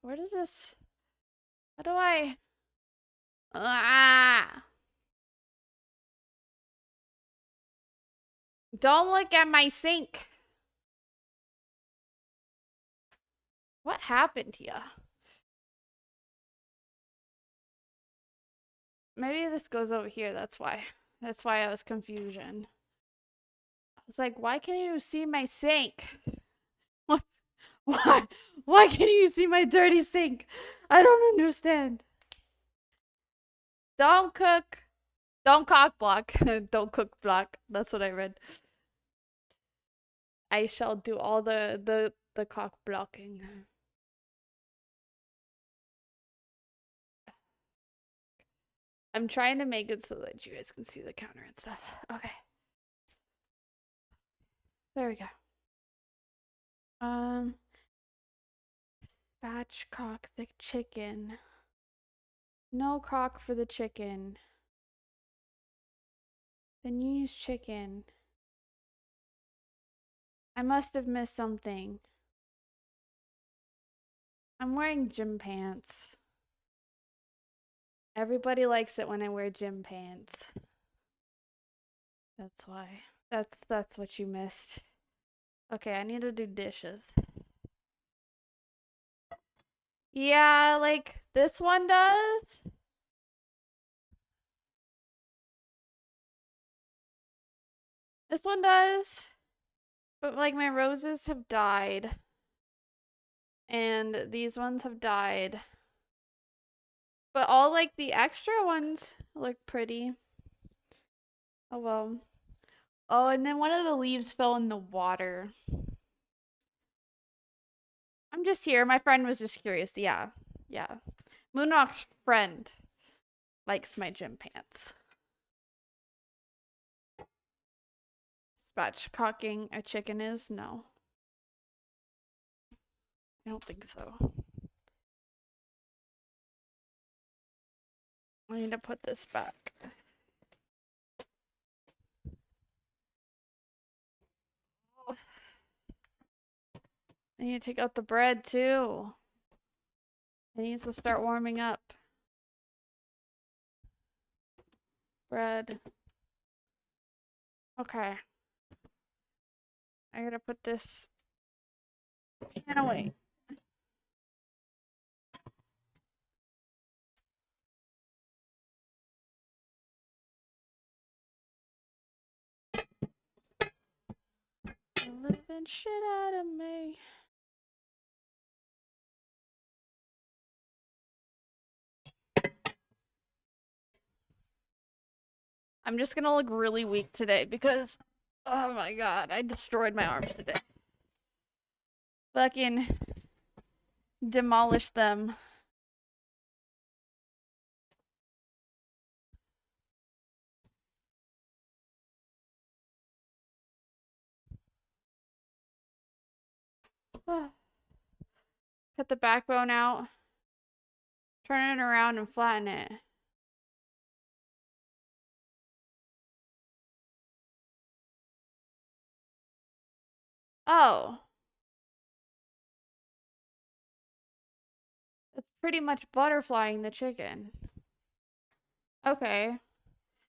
Where does this? How do I? Ah! Don't look at my sink. What happened here? Maybe this goes over here. That's why. That's why I was confusion. I was like, why can't you see my sink? What? Why? Why can't you see my dirty sink? I don't understand. Don't cook. Don't cock block. Don't cook block. That's what I read. I shall do all the cock blocking. I'm trying to make it so that you guys can see the counter and stuff. Okay. There we go. Spatchcock the chicken. No cock for the chicken. Then you use chicken. I must have missed something. I'm wearing gym pants. Everybody likes it when I wear gym pants. That's why. That's what you missed. Okay, I need to do dishes. Yeah, like this one does. This one does. But like my roses have died. And these ones have died. But all like the extra ones look pretty. Oh well. Oh, and then one of the leaves fell in the water. I'm just here. My friend was just curious. Yeah. Yeah. Moonrock's friend likes my gym pants. Spatchcocking a chicken is? No. I don't think so. I need to put this back. I need to take out the bread too. It needs to start warming up. Bread. Okay. I gotta put this pan away. Living shit out of me. I'm just gonna look really weak today because, oh my god, I destroyed my arms today. Fucking demolished them. Cut the backbone out. Turn it around and flatten it. Oh. It's pretty much butterflying the chicken. Okay.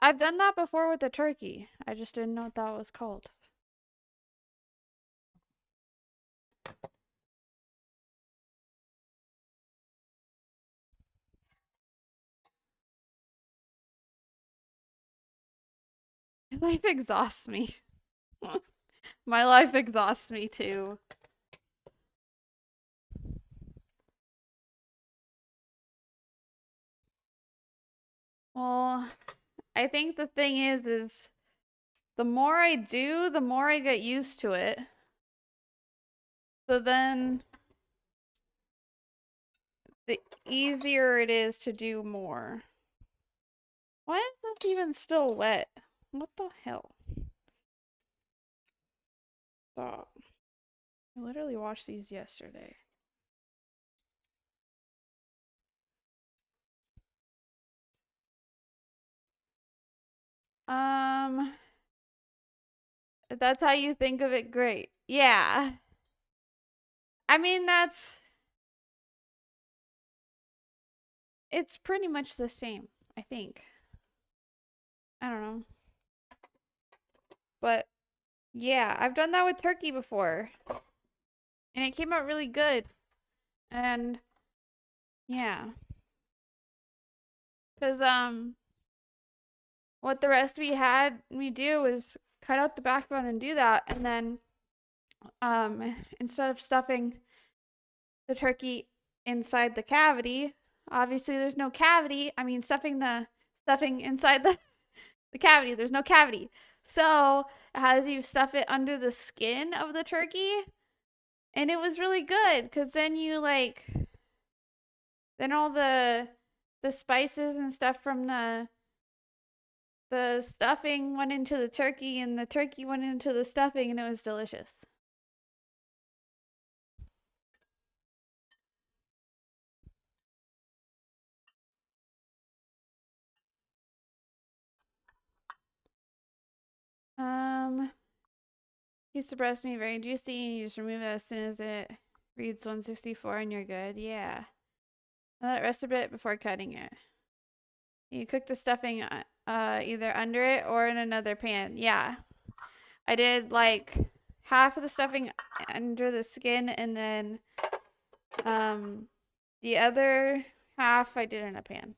I've done that before with the turkey. I just didn't know what that was called. My life exhausts me. My life exhausts me too. Well, I think the thing is the more I do, the more I get used to it. So then the easier it is to do more. Why is this even still wet? What the hell? Stop. I literally watched these yesterday. If that's how you think of it, great. Yeah. I mean, that's it's pretty much the same, I think. I don't know. But yeah, I've done that with turkey before. And it came out really good. And yeah. Cause what the recipe had me do was cut out the backbone and do that, and then instead of stuffing the turkey inside the cavity, obviously there's no cavity. I mean stuffing inside the cavity. There's no cavity. So as you stuff it under the skin of the turkey, and it was really good because then you like then all the spices and stuff from the stuffing went into the turkey and the turkey went into the stuffing and it was delicious. Used to breast meat very juicy. You just remove it as soon as it reads 164 and you're good. Yeah. Let it rest a bit before cutting it. You cook the stuffing either under it or in another pan. Yeah. I did like half of the stuffing under the skin and then the other half I did in a pan.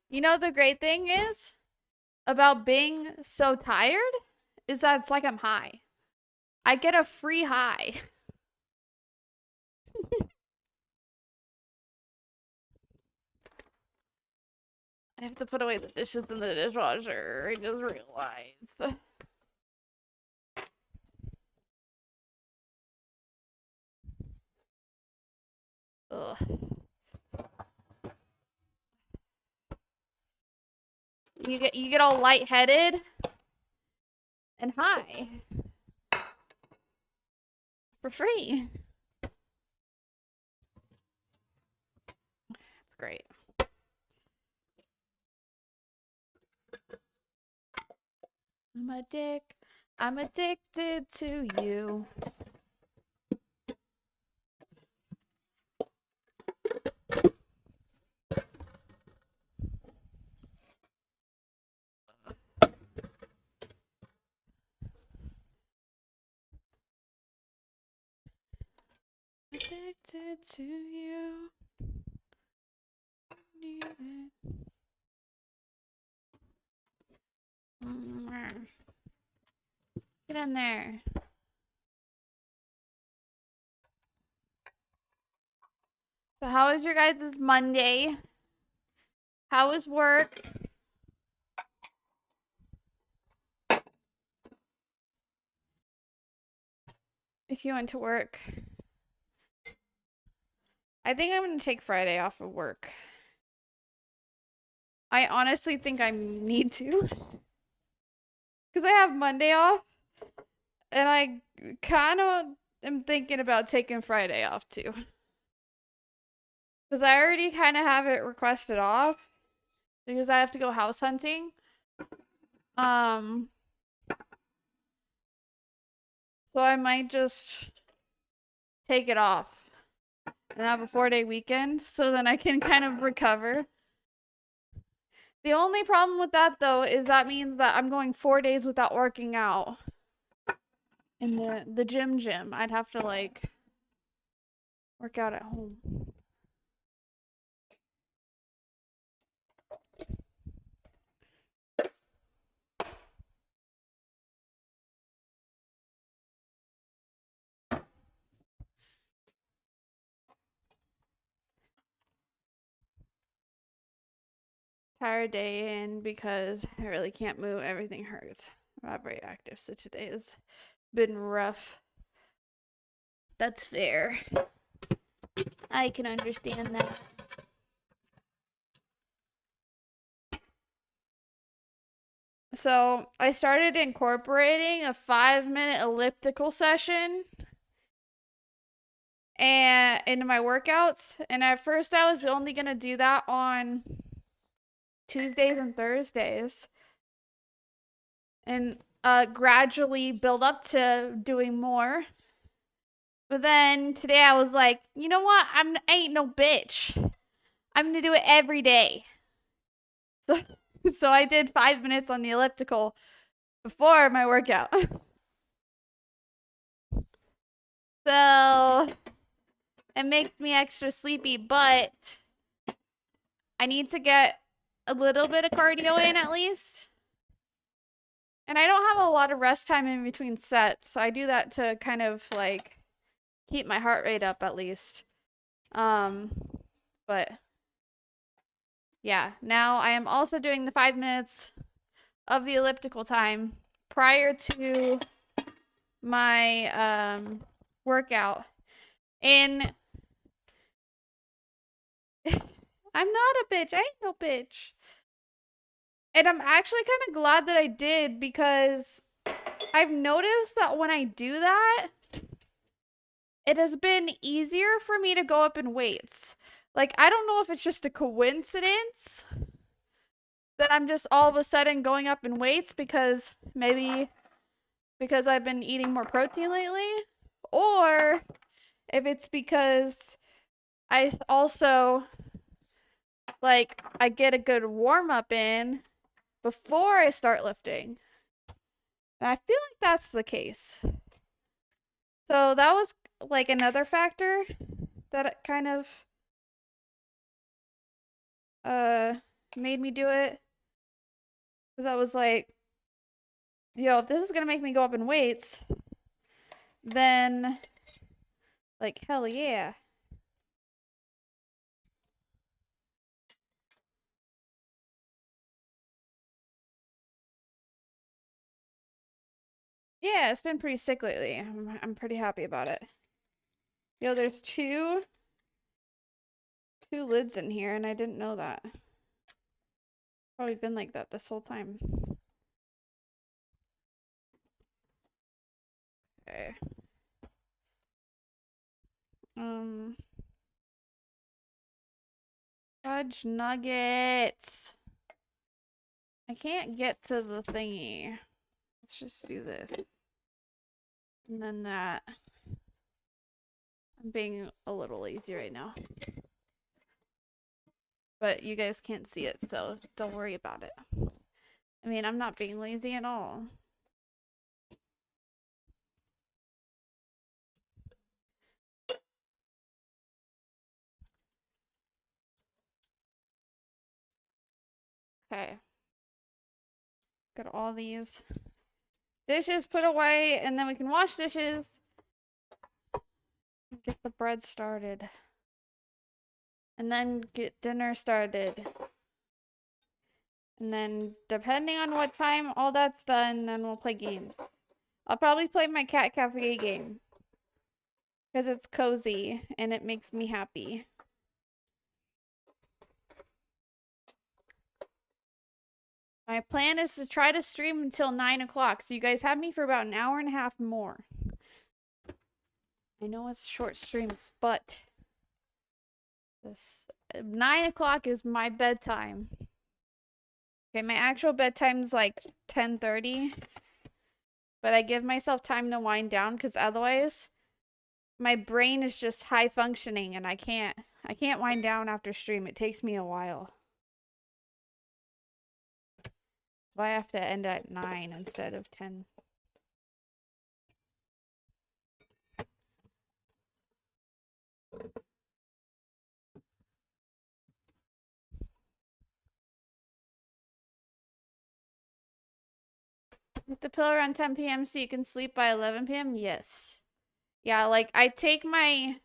You know the great thing is about being so tired is that it's like I'm high. I get a free high. I have to put away the dishes in the dishwasher. I just realized. Ugh. You get all lightheaded and high for free. That's great. I'm addicted to you. Addicted to you. Need it. Get in there. So how was your guys' Monday? How was work? If you went to work. I think I'm going to take Friday off of work. I honestly think I need to. Because I have Monday off. And I kind of am thinking about taking Friday off too. Because I already kind of have it requested off. Because I have to go house hunting. So I might just take it off. And have a 4-day weekend. So then I can kind of recover. The only problem with that though is that means that I'm going 4 days without working out. In the gym. I'd have to like work out at home. Tired day in because I really can't move. Everything hurts. I'm not very active, so today has been rough. That's fair. I can understand that. So I started incorporating a 5-minute elliptical session and into my workouts. And at first I was only gonna do that on Tuesdays and Thursdays. And gradually build up to doing more. But then today I was like, you know what? I ain't no bitch. I'm gonna do it every day. So, so I did 5 minutes on the elliptical before my workout. So it makes me extra sleepy, but I need to get a little bit of cardio in at least. And I don't have a lot of rest time in between sets, so I do that to kind of like keep my heart rate up at least. But yeah, now I am also doing the 5 minutes of the elliptical time prior to my workout. And I'm not a bitch. I ain't no bitch. And I'm actually kind of glad that I did because I've noticed that when I do that, it has been easier for me to go up in weights. Like, I don't know if it's just a coincidence that I'm just all of a sudden going up in weights because maybe because I've been eating more protein lately, or if it's because I also like I get a good warm up in before I start lifting. And I feel like that's the case. So that was like another factor that kind of made me do it. Because I was like, yo, if this is gonna make me go up in weights, then like hell yeah. Yeah, it's been pretty sick lately. I'm pretty happy about it. Yo, there's two lids in here and I didn't know that. Probably been like that this whole time. Okay. Fudge nuggets. I can't get to the thingy. Let's just do this. And then that. I'm being a little lazy right now. But you guys can't see it, so don't worry about it. I mean, I'm not being lazy at all. Okay. Got all these dishes put away, and then we can wash dishes. Get the bread started. And then get dinner started. And then, depending on what time all that's done, then we'll play games. I'll probably play my Cat Cafe game. Because it's cozy, and it makes me happy. My plan is to try to stream until 9 o'clock, so you guys have me for about an hour and a half more. I know it's short streams, but this 9 o'clock is my bedtime. Okay, my actual bedtime's like 10:30, but I give myself time to wind down because otherwise my brain is just high functioning and I can't wind down after stream. It takes me a while. So I have to end at 9 instead of 10. Hit the pill around 10 p.m. so you can sleep by 11 p.m. Yes. Yeah, like I take my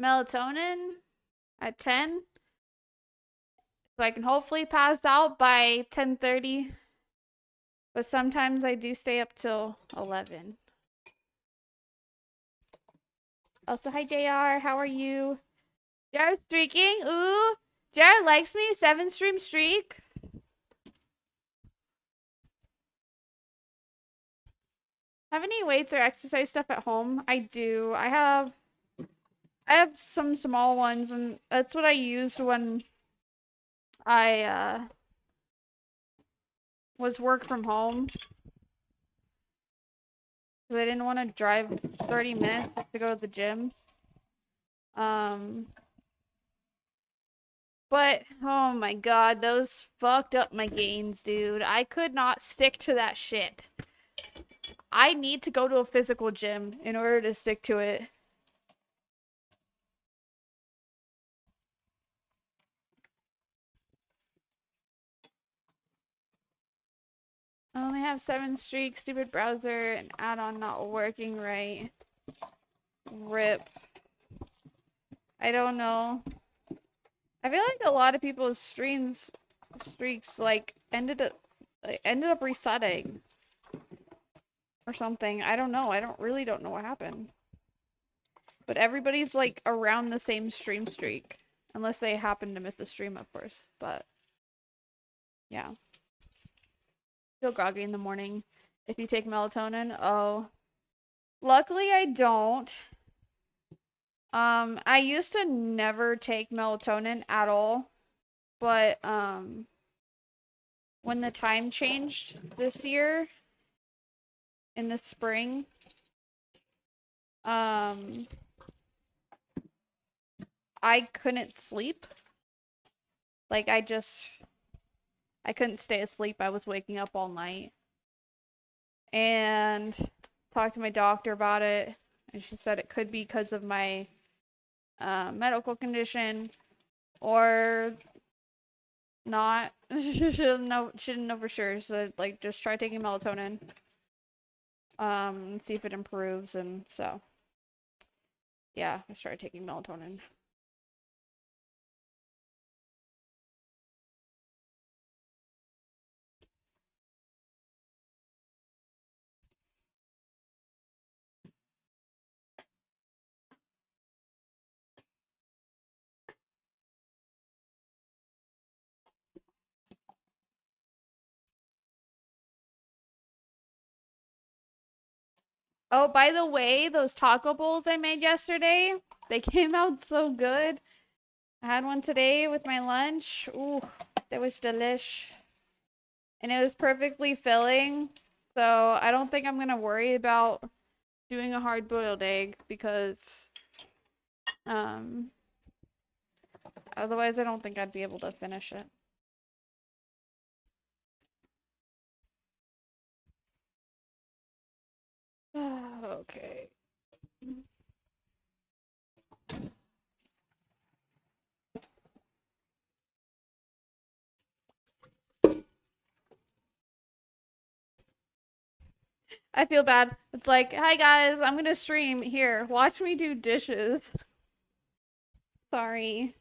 melatonin at 10 so I can hopefully pass out by 10:30. But sometimes I do stay up till 11. Also, hi JR, how are you? JR streaking? Ooh, JR likes me. 7-stream streak. Have any weights or exercise stuff at home? I do. I have some small ones, and that's what I used when I was work from home. because I didn't want to drive 30 minutes to go to the gym. But, oh my god, those fucked up my gains, dude. I could not stick to that shit. I need to go to a physical gym in order to stick to it. I only have 7 streaks, stupid browser, and add-on not working right. RIP. I don't know. I feel like a lot of people's streaks like ended up resetting or something. I don't know. I really don't know what happened. But everybody's like around the same stream streak, unless they happen to miss the stream, of course. But yeah, feel groggy in the morning if you take melatonin. Oh, luckily I don't. I used to never take melatonin at all, but when the time changed this year in the spring, I couldn't sleep. Like I couldn't stay asleep. I was waking up all night. And talked to my doctor about it, and she said it could be because of my medical condition or not. She didn't know for sure. So like just try taking melatonin. And see if it improves, and so yeah, I started taking melatonin. Oh, by the way, those taco bowls I made yesterday, they came out so good. I had one today with my lunch. Ooh, that was delish. And it was perfectly filling. So I don't think I'm going to worry about doing a hard-boiled egg because otherwise I don't think I'd be able to finish it. Okay. I feel bad. It's like, hi guys, I'm gonna stream. Here, watch me do dishes. Sorry.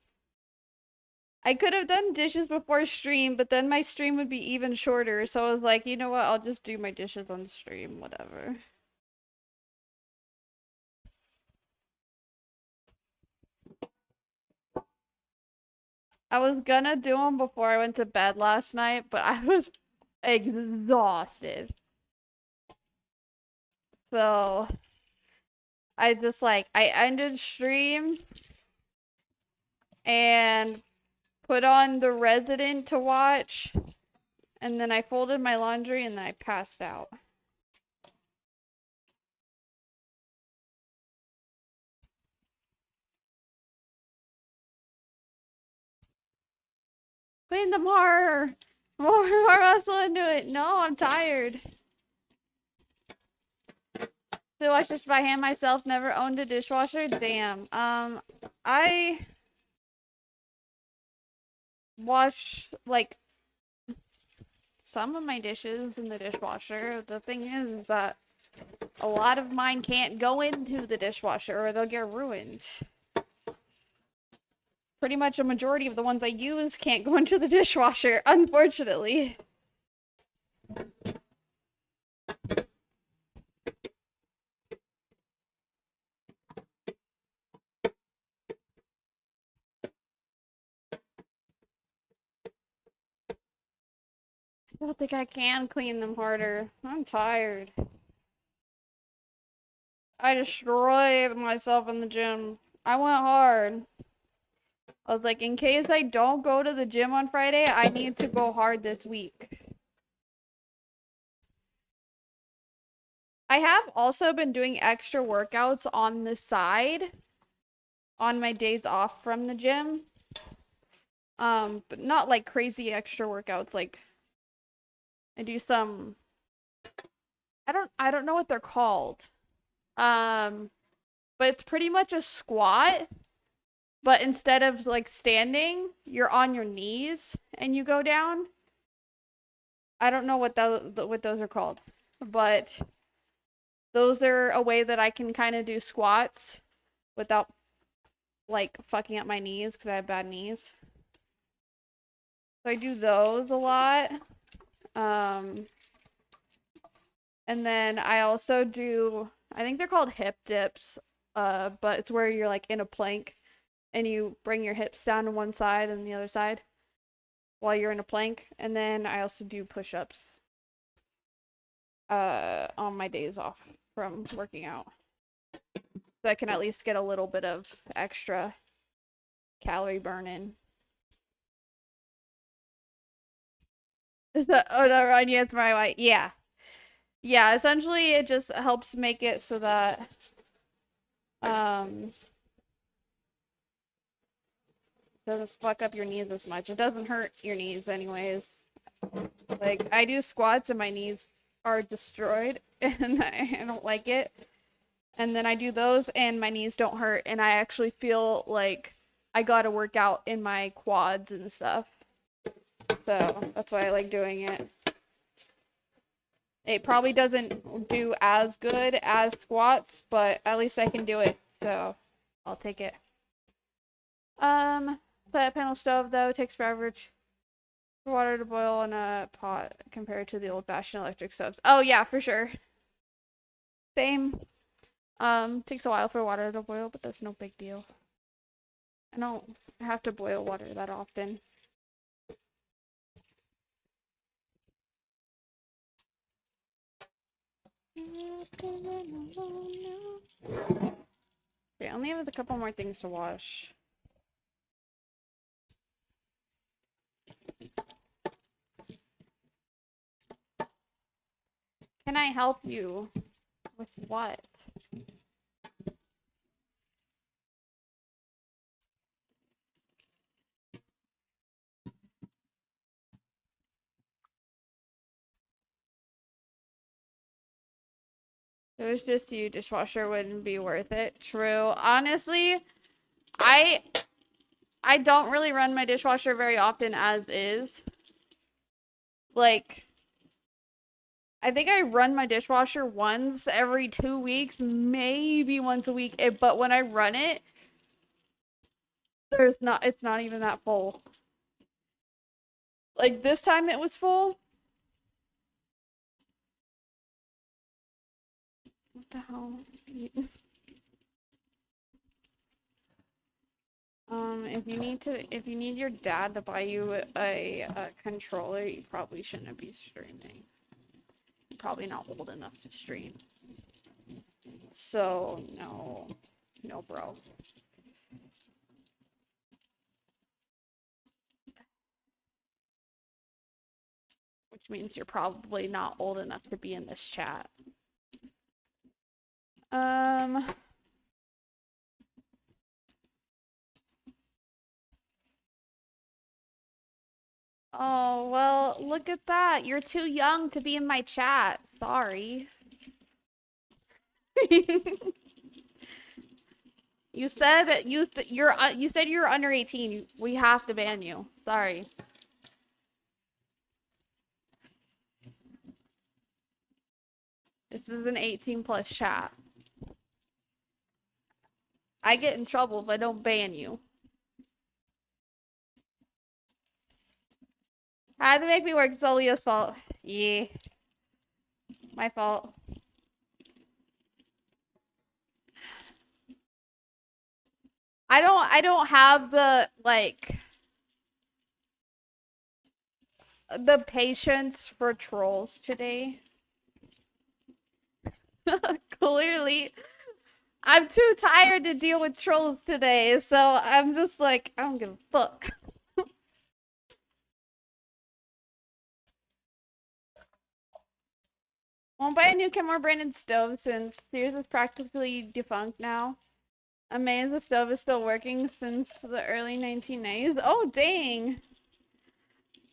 I could have done dishes before stream, but then my stream would be even shorter. So I was like, you know what? I'll just do my dishes on stream, whatever. I was gonna do them before I went to bed last night, but I was exhausted. So I just like, I ended stream and put on The Resident to watch, and then I folded my laundry and then I passed out. Clean them harder. More muscle into it. No, I'm tired. So I wash this by hand myself. Never owned a dishwasher. Damn. I wash like some of my dishes in the dishwasher. The thing is that a lot of mine can't go into the dishwasher or they'll get ruined. Pretty much a majority of the ones I use can't go into the dishwasher, unfortunately. I don't think I can clean them harder. I'm tired. I destroyed myself in the gym. I went hard. I was like, in case I don't go to the gym on Friday, I need to go hard this week. I have also been doing extra workouts on the side on my days off from the gym. But not like crazy extra workouts. Like I do some I don't know what they're called. But it's pretty much a squat, but instead of like standing, you're on your knees and you go down. I don't know what those are called, but those are a way that I can kind of do squats without like fucking up my knees because I have bad knees. So I do those a lot. And then I also do, I think they're called hip dips, but it's where you're like in a plank and you bring your hips down to one side and the other side while you're in a plank. And then I also do push-ups on my days off from working out. So I can at least get a little bit of extra calorie burn in. Is that, oh no, Ryan, yeah, it's my white. Yeah. Yeah, essentially it just helps make it so that doesn't fuck up your knees as much. It doesn't hurt your knees anyways. Like I do squats and my knees are destroyed and I don't like it. And then I do those and my knees don't hurt and I actually feel like I got to work out in my quads and stuff. So that's why I like doing it. It probably doesn't do as good as squats, but at least I can do it. So I'll take it. Flat panel stove though takes forever for water to boil in a pot compared to the old-fashioned electric stoves. Oh yeah, for sure. Same. Takes a while for water to boil, but that's no big deal. I don't have to boil water that often. Okay, I only have a couple more things to wash. Can I help you? With what? It was just you, dishwasher wouldn't be worth it. True. Honestly, I don't really run my dishwasher very often as is. Like, I think I run my dishwasher once every 2 weeks, maybe once a week. But when I run it, it's not even that full. Like this time it was full. What the hell? If you need your dad to buy you a controller, you probably shouldn't be streaming. You're probably not old enough to stream. So no, bro. Which means you're probably not old enough to be in this chat. Oh, well, look at that. You're too young to be in my chat. Sorry. You said that you said you're under 18. We have to ban you. Sorry. This is an 18 plus chat. I get in trouble if I don't ban you. I had to make me work. It's all Leo's fault. Yeah. My fault. I don't have the like the patience for trolls today. Clearly, I'm too tired to deal with trolls today, so I'm just like, I don't give a fuck. Won't buy a new Kenmore branded stove since Sears is practically defunct now. Amazed the stove is still working since the early 1990s. Oh, dang.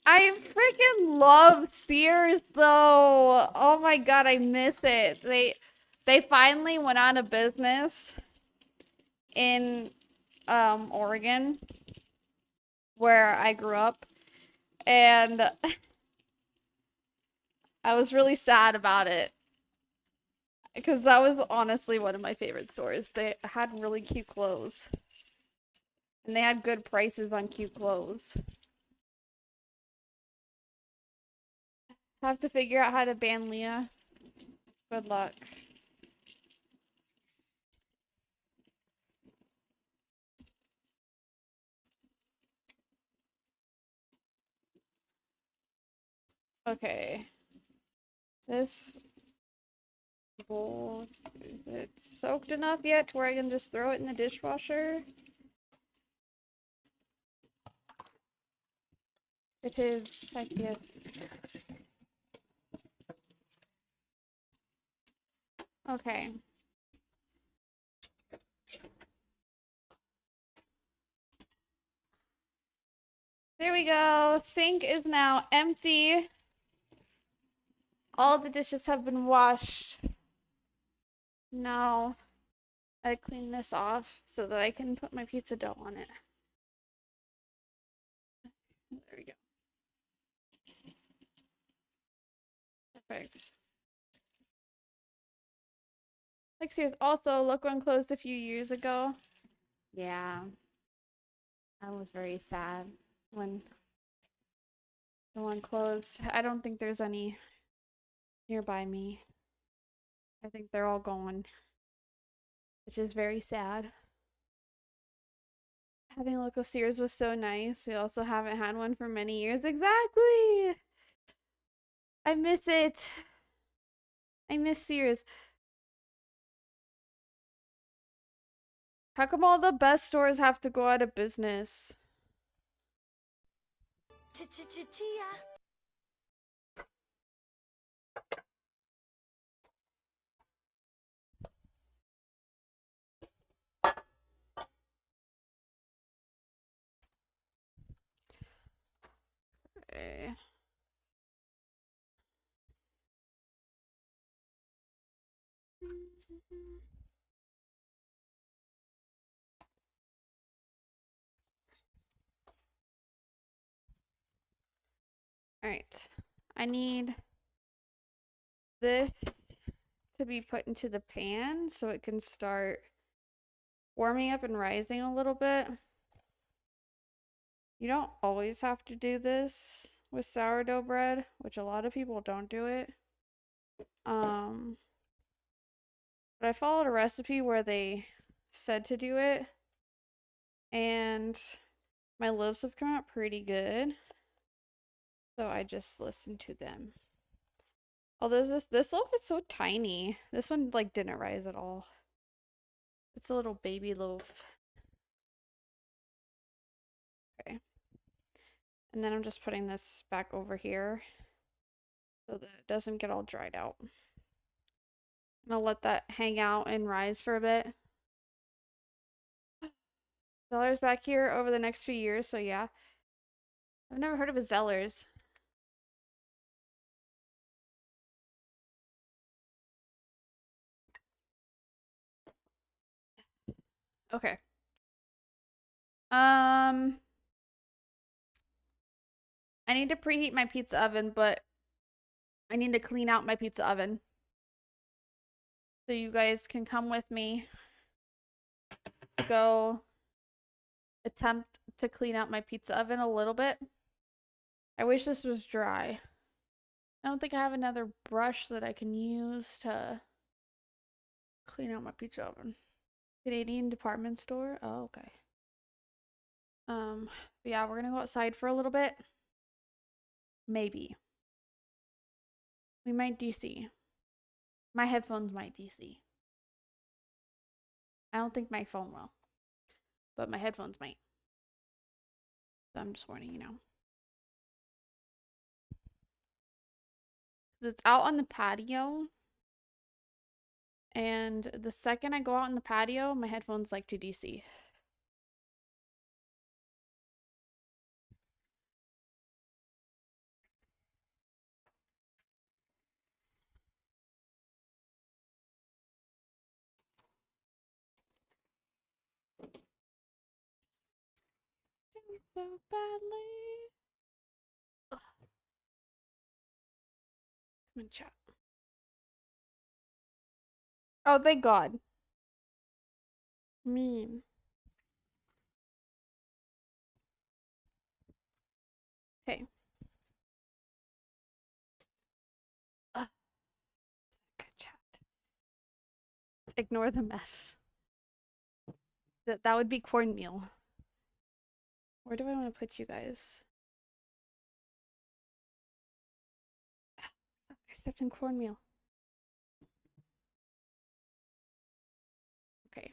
I freaking love Sears though. Oh my god, I miss it. They finally went out of business in Oregon, where I grew up, and I was really sad about it because that was honestly one of my favorite stores. They had really cute clothes, and they had good prices on cute clothes. Have to figure out how to ban Leah. Good luck. Okay. This bowl, is it soaked enough yet to where I can just throw it in the dishwasher? It is, heck yes. Okay. There we go. Sink is now empty. All the dishes have been washed. Now I clean this off so that I can put my pizza dough on it. There we go. Perfect. Like Sears. Also, look one closed a few years ago. Yeah. I was very sad when the one closed. I don't think there's any nearby me. I think they're all gone, which is very sad. Having a local Sears was so nice. We also haven't had one for many years. Exactly! I miss it. I miss Sears. How come all the best stores have to go out of business? Okay. Alright. I need this to be put into the pan so it can start warming up and rising a little bit. You don't always have to do this with sourdough bread, which a lot of people don't do it. But I followed a recipe where they said to do it, and my loaves have come out pretty good. So I just listened to them. Although this loaf is so tiny. This one like didn't rise at all. It's a little baby loaf. Okay. And then I'm just putting this back over here so that it doesn't get all dried out. And I'll let that hang out and rise for a bit. Zeller's back here over the next few years, so yeah. I've never heard of a Zeller's. Okay. I need to preheat my pizza oven, but I need to clean out my pizza oven. So you guys can come with me to go attempt to clean out my pizza oven a little bit. I wish this was dry. I don't think I have another brush that I can use to clean out my pizza oven. Canadian department store? Oh, okay. Yeah, we're gonna go outside for a little bit. Maybe. We might DC. My headphones might DC. I don't think my phone will. But my headphones might. So I'm just warning you now. It's out on the patio. And the second I go out in the patio, my headphones like to DC. So badly. Ugh. Come on, chat. Oh, thank God. Mean. Okay. Ugh. Good chat. Ignore the mess. That would be cornmeal. Where do I want to put you guys? I stepped in cornmeal. Okay.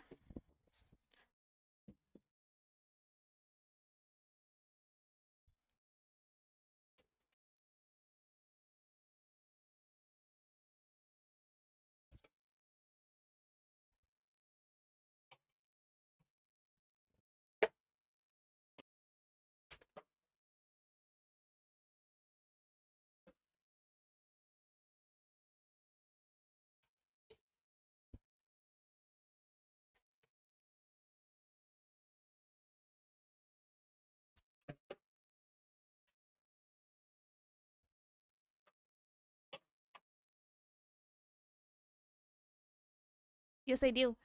Yes, I do.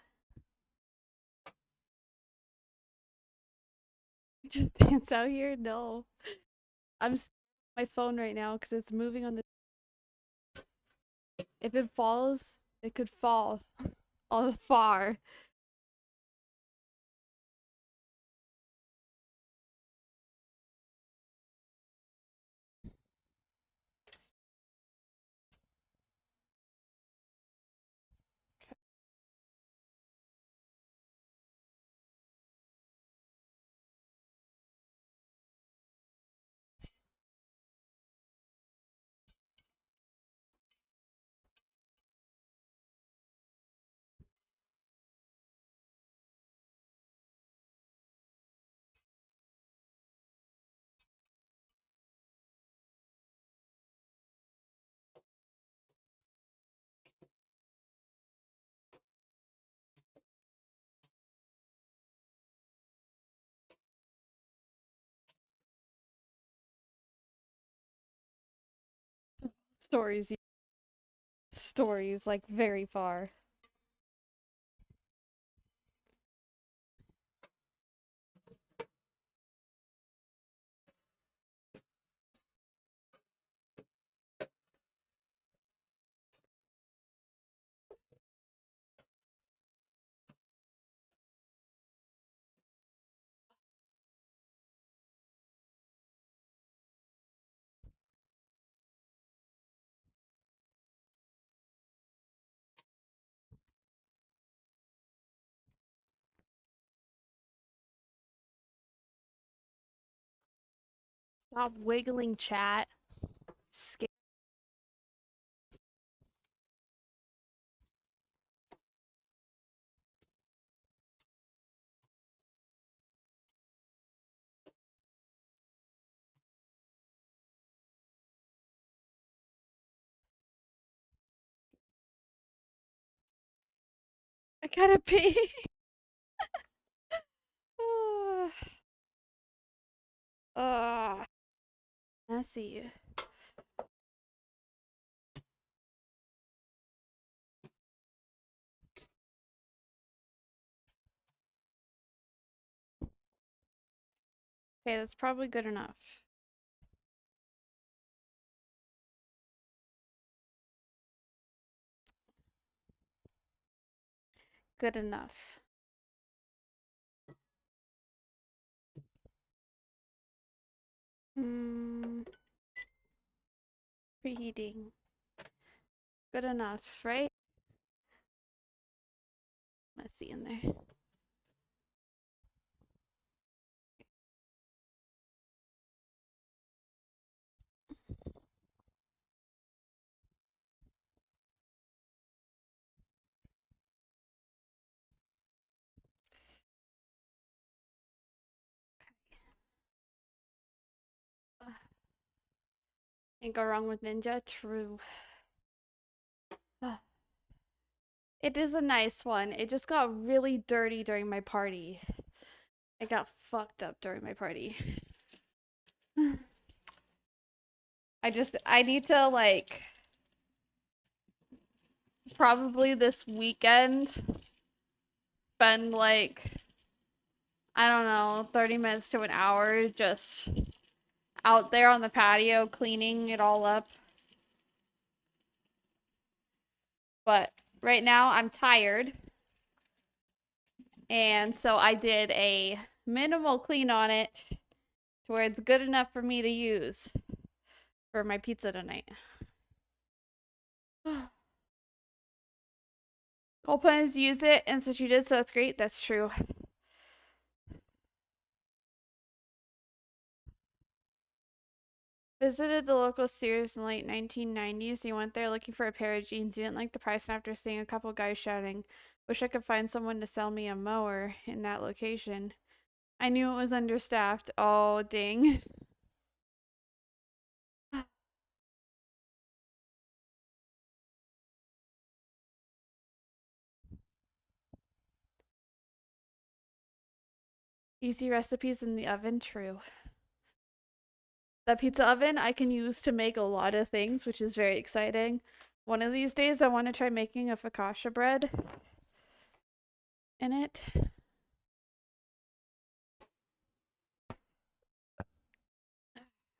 Just dance out here? No. I'm my phone right now because it's moving on the. If it falls, it could fall all far. Stories, stories like very far. Stop wiggling, chat. I gotta pee. Messy. Okay, that's probably good enough. Good enough. Preheating. Good enough, right? Messy in there. Can't go wrong with Ninja. True. It is a nice one. It just got really dirty during my party. It got fucked up during my party. I need to, like, probably this weekend spend, like, I don't know, 30 minutes to an hour just out there on the patio cleaning it all up. But right now I'm tired. And so I did a minimal clean on it to where it's good enough for me to use for my pizza tonight. Whole plan is to use it, and since you did, so that's great. That's true. Visited the local Sears in the late 1990s. He went there looking for a pair of jeans. He didn't like the price, and after seeing a couple guys shouting, "Wish I could find someone to sell me a mower in that location." I knew it was understaffed. Oh, dang. Easy recipes in the oven, true. The pizza oven I can use to make a lot of things, which is very exciting. One of these days, I want to try making a focaccia bread in it.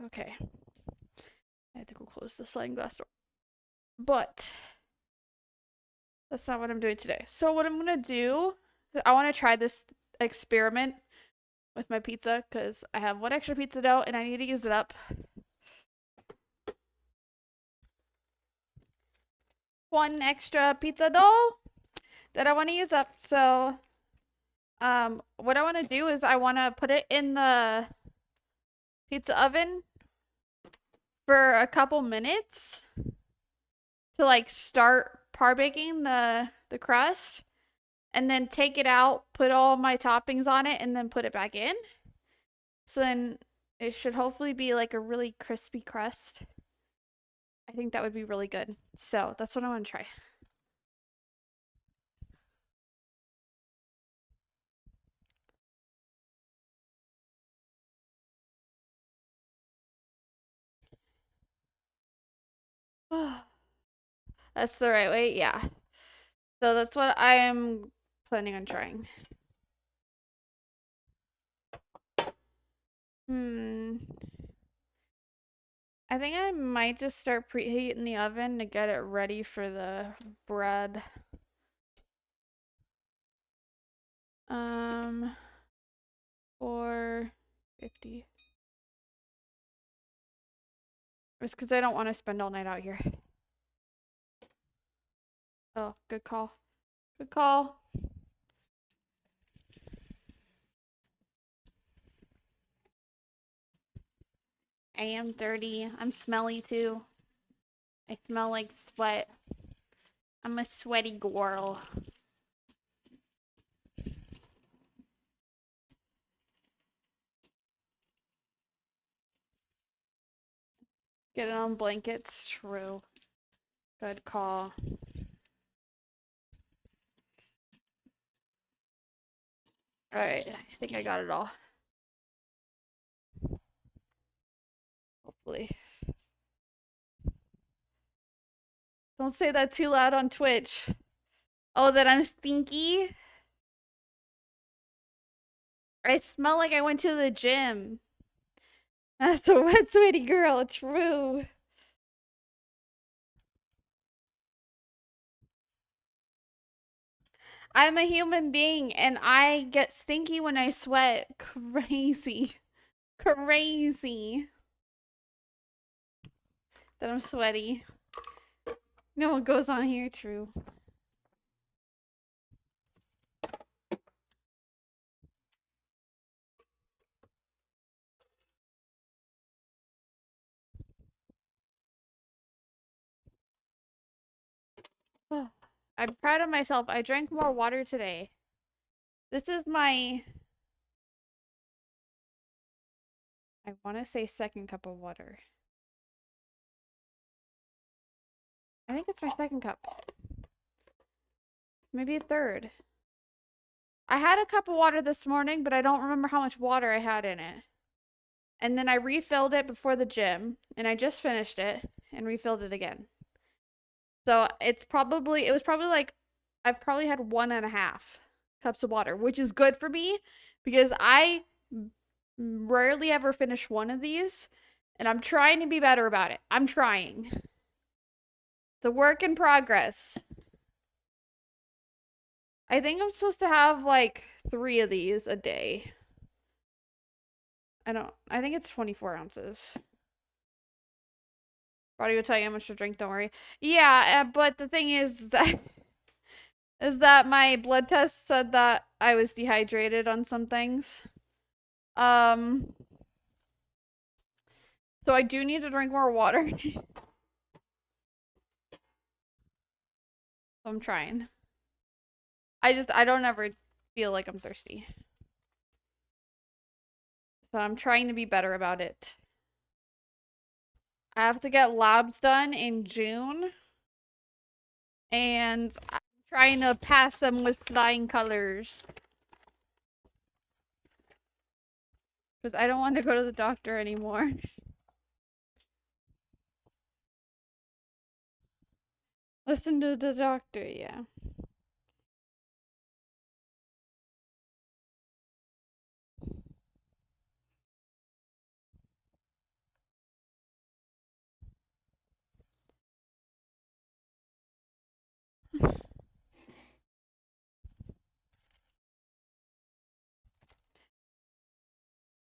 Okay. I had to go close the sliding glass door. But that's not what I'm doing today. So what I'm gonna do, I want to try this experiment with my pizza because I have one extra pizza dough and I need to use it up. One extra pizza dough that I want to use up. So what I want to do is I want to put it in the pizza oven for a couple minutes to like start par baking the crust, and then take it out, put all my toppings on it, and then put it back in. So then it should hopefully be like a really crispy crust. I think that would be really good. So that's what I want to try. That's the right way, yeah. So that's what I am planning on trying. I think I might just start preheating the oven to get it ready for the bread. 450. It's because I don't want to spend all night out here. Oh, good call. Good call. I am dirty. I'm smelly too. I smell like sweat. I'm a sweaty girl. Get it on blankets. True. Good call. Alright, I think I got it all. Hopefully. Don't say that too loud on Twitch. Oh, that I'm stinky? I smell like I went to the gym. That's the wet, sweaty girl. True. I'm a human being and I get stinky when I sweat. Crazy. Crazy. That I'm sweaty. No, what goes on here, true. I'm proud of myself. I drank more water today. This is my, I want to say second cup of water. I think it's my second cup. Maybe a third. I had a cup of water this morning, but I don't remember how much water I had in it. And then I refilled it before the gym, and I just finished it and refilled it again. So it was probably like, I've probably had 1.5 cups of water, which is good for me because I rarely ever finish one of these, and I'm trying to be better about it. I'm trying. It's a work in progress. I think I'm supposed to have like 3 of these a day. I think it's 24 ounces. Body will tell you how much to drink, don't worry. Yeah, but the thing is that my blood test said that I was dehydrated on some things. So I do need to drink more water. So I'm trying. I don't ever feel like I'm thirsty. So I'm trying to be better about it. I have to get labs done in June. And I'm trying to pass them with flying colors. Because I don't want to go to the doctor anymore. Listen to the doctor, yeah.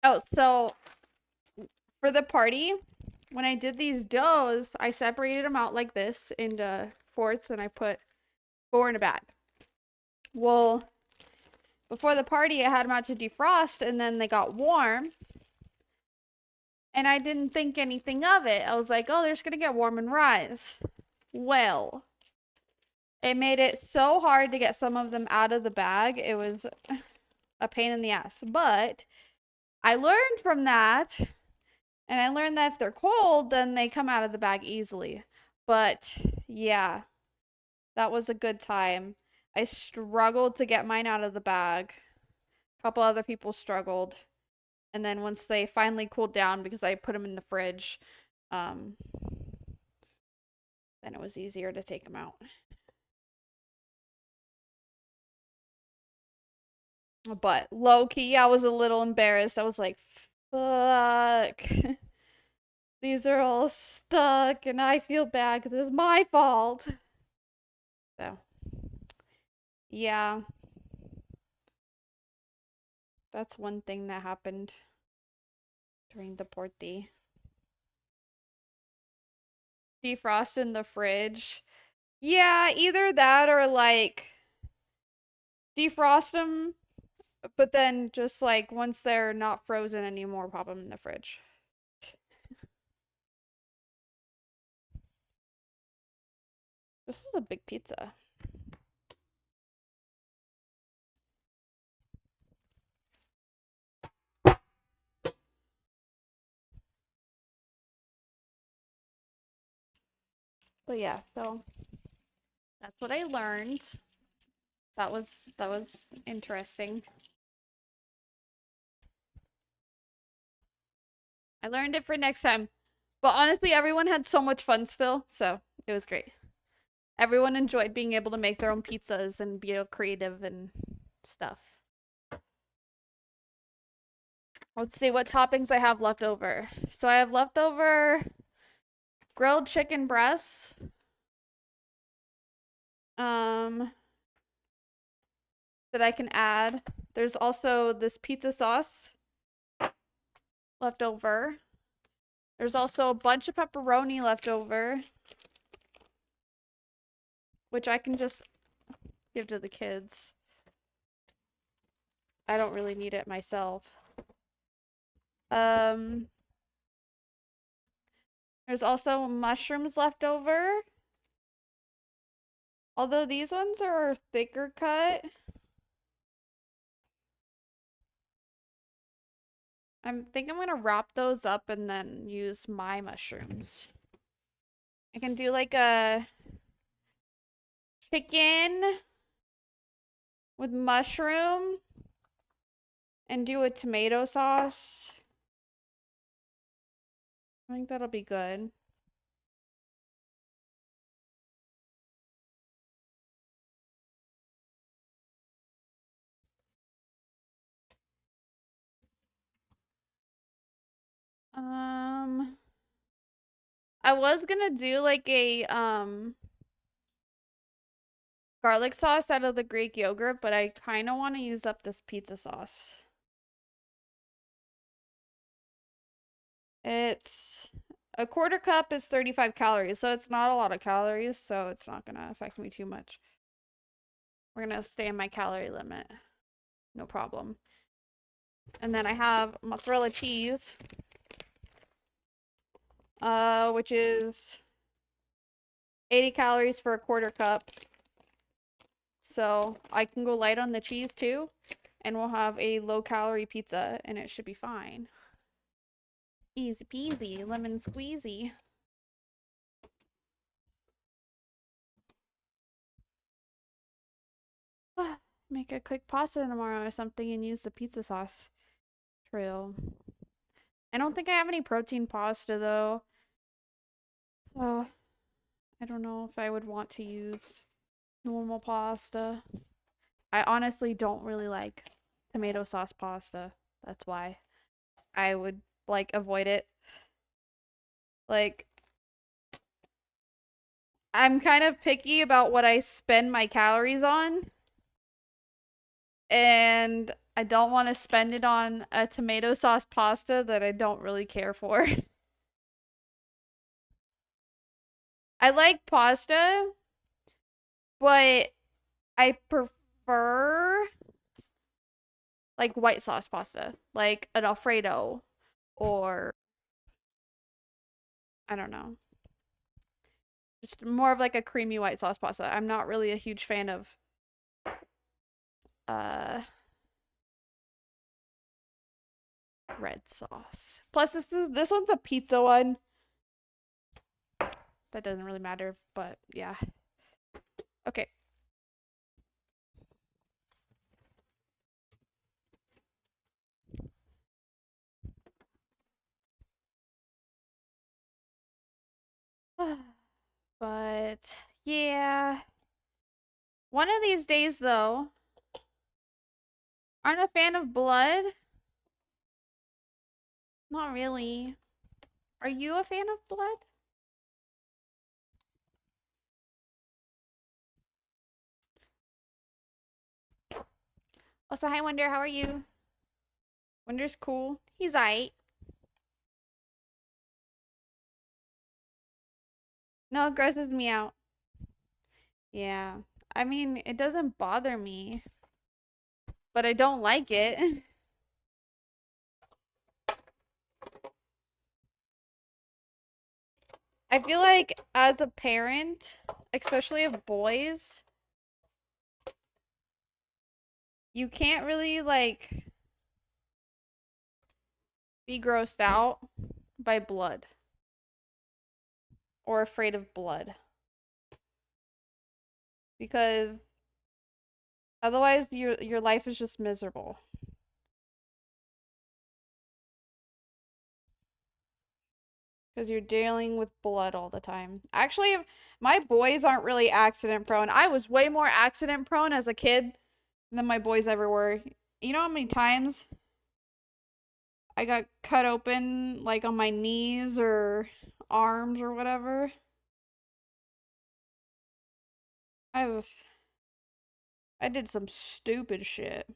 Oh, so for the party, when I did these doughs, I separated them out like this into fourths and I put 4 in a bag. Well, before the party, I had them out to defrost and then they got warm. And I didn't think anything of it. I was like, oh, they're just gonna get warm and rise. Well, it made it so hard to get some of them out of the bag. It was a pain in the ass. But I learned from that. And I learned that if they're cold, then they come out of the bag easily. But yeah, that was a good time. I struggled to get mine out of the bag. A couple other people struggled. And then once they finally cooled down because I put them in the fridge, then it was easier to take them out. But low key, I was a little embarrassed. I was like, fuck. These are all stuck and I feel bad because it's my fault. So, yeah. That's one thing that happened during the party. Defrost in the fridge. Yeah, either that or like defrost them, but then just like once they're not frozen anymore, pop them in the fridge. This is a big pizza. But yeah, so that's what I learned. That was interesting. I learned it for next time. But honestly, everyone had so much fun still, so it was great. Everyone enjoyed being able to make their own pizzas and be creative and stuff. Let's see what toppings I have left over. So I have leftover grilled chicken breasts. That I can add. There's also this pizza sauce left over. There's also a bunch of pepperoni left over, which I can just give to the kids. I don't really need it myself. There's also mushrooms left over. Although these ones are thicker cut. I think I'm gonna wrap those up and then use my mushrooms. I can do like a chicken with mushroom and do a tomato sauce. I think that'll be good. I was gonna do like a garlic sauce out of the Greek yogurt, but I kind of want to use up this pizza sauce. It's a quarter cup is 35 calories, so it's not a lot of calories, so it's not gonna affect me too much. We're gonna stay in my calorie limit. No problem. And then I have mozzarella cheese, which is 80 calories for a quarter cup. So I can go light on the cheese too, and we'll have a low-calorie pizza, and it should be fine. Easy peasy, lemon squeezy. Make a quick pasta tomorrow or something and use the pizza sauce. True. I don't think I have any protein pasta though. So I don't know if I would want to use normal pasta. I honestly don't really like tomato sauce pasta. That's why I would like avoid it. Like, I'm kind of picky about what I spend my calories on. And I don't want to spend it on a tomato sauce pasta that I don't really care for. I like pasta, but I prefer like white sauce pasta, like an Alfredo or I don't know. Just more of like a creamy white sauce pasta. I'm not really a huge fan of uh red sauce. Plus this one's a pizza one. That doesn't really matter, but yeah. Okay. But yeah. One of these days though, aren't a fan of blood? Not really. Are you a fan of blood? Oh, so hi Wonder, how are you? Wonder's cool. He's aight. No, it grosses me out. Yeah. I mean, it doesn't bother me, but I don't like it. I feel like as a parent, especially of boys, you can't really like be grossed out by blood or afraid of blood because otherwise your life is just miserable. Because you're dealing with blood all the time. Actually, my boys aren't really accident prone. I was way more accident prone as a kid than my boys ever were. You know how many times I got cut open, like on my knees or arms or whatever? I've I did some stupid shit.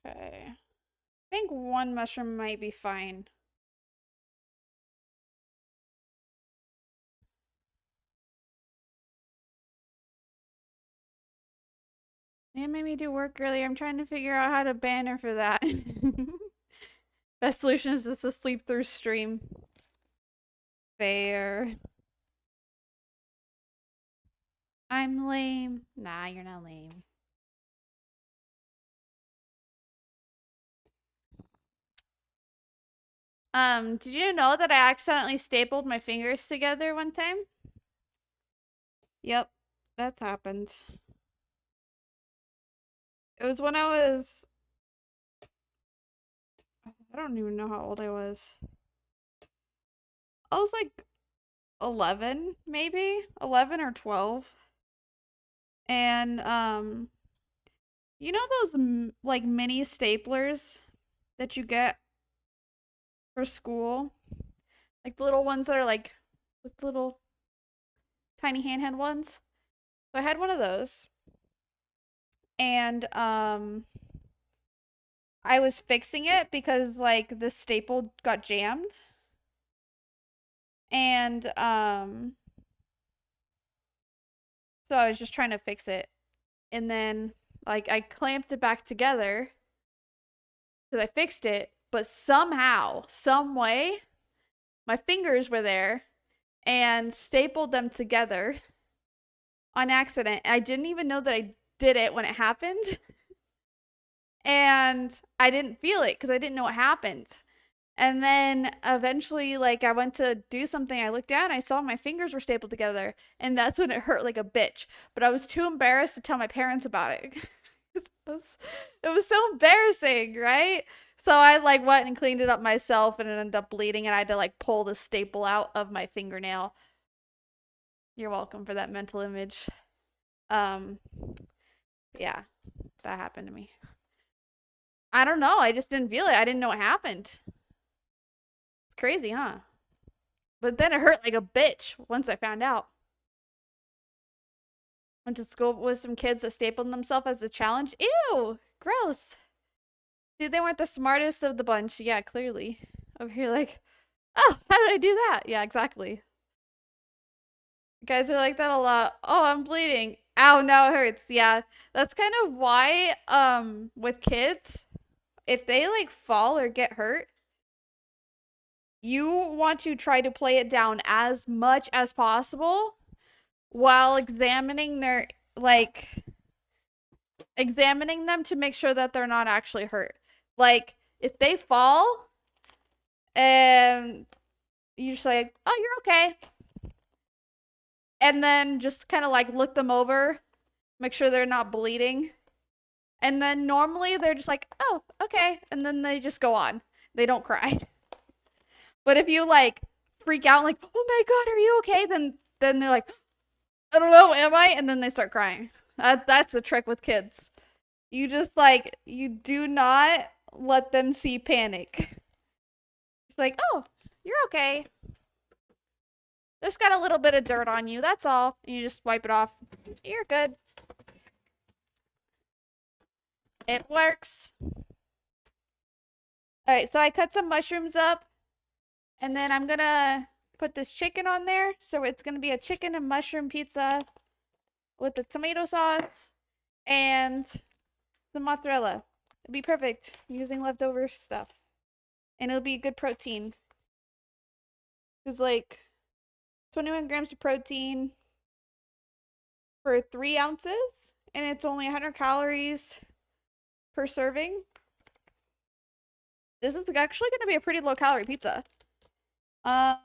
Okay. I think one mushroom might be fine. It made me do work earlier. I'm trying to figure out how to ban her for that. Best solution is just to sleep through stream. Fair. I'm lame. Nah, you're not lame. Did you know that I accidentally stapled my fingers together one time? Yep, that's happened. It was when I don't even know how old I was. I was like 11, maybe 11 or 12. And you know those like mini staplers that you get for school? Like the little ones that are like with little tiny handheld ones. So I had one of those. And I was fixing it because like the staple got jammed. And so I was just trying to fix it. And then like I clamped it back together because I fixed it, but somehow, some way, my fingers were there and stapled them together on accident. I didn't even know that I did it when it happened. And I didn't feel it because I didn't know what happened. And then eventually, like, I went to do something. I looked down, I saw my fingers were stapled together, and that's when it hurt like a bitch. But I was too embarrassed to tell my parents about it. It was so embarrassing, right? So I like went and cleaned it up myself, and it ended up bleeding, and I had to like pull the staple out of my fingernail. You're welcome for that mental image. Um, yeah, that happened to me. I don't know. I just didn't feel it. I didn't know what happened. It's crazy, huh? But then it hurt like a bitch once I found out. Went to school with some kids that stapled themselves as a challenge. Ew, gross. Dude, they weren't the smartest of the bunch. Yeah, clearly. Over here, like, oh, how did I do that? Yeah, exactly. Guys are like that a lot. Oh, I'm bleeding. Ow, now it hurts. Yeah, that's kind of why, with kids, if they like fall or get hurt, you want to try to play it down as much as possible while examining them to make sure that they're not actually hurt. Like if they fall and you just like, "Oh, you're okay." And then just kind of like look them over, make sure they're not bleeding. And then normally they're just like, "Oh, okay." And then they just go on. They don't cry. But if you like freak out like, "Oh my god, are you okay?" then they're like, "I don't know, am I?" And then they start crying. That's a trick with kids. You just like you do not let them see panic. It's like, "Oh, you're okay. Just got a little bit of dirt on you. That's all." And you just wipe it off. You're good. It works. All right, so I cut some mushrooms up, and then I'm gonna put this chicken on there. So it's gonna be a chicken and mushroom pizza with the tomato sauce and some mozzarella. It'd be perfect using leftover stuff, and it'll be good protein. It's like 21 grams of protein for 3 ounces, and it's only 100 calories per serving. This is actually going to be a pretty low calorie pizza. I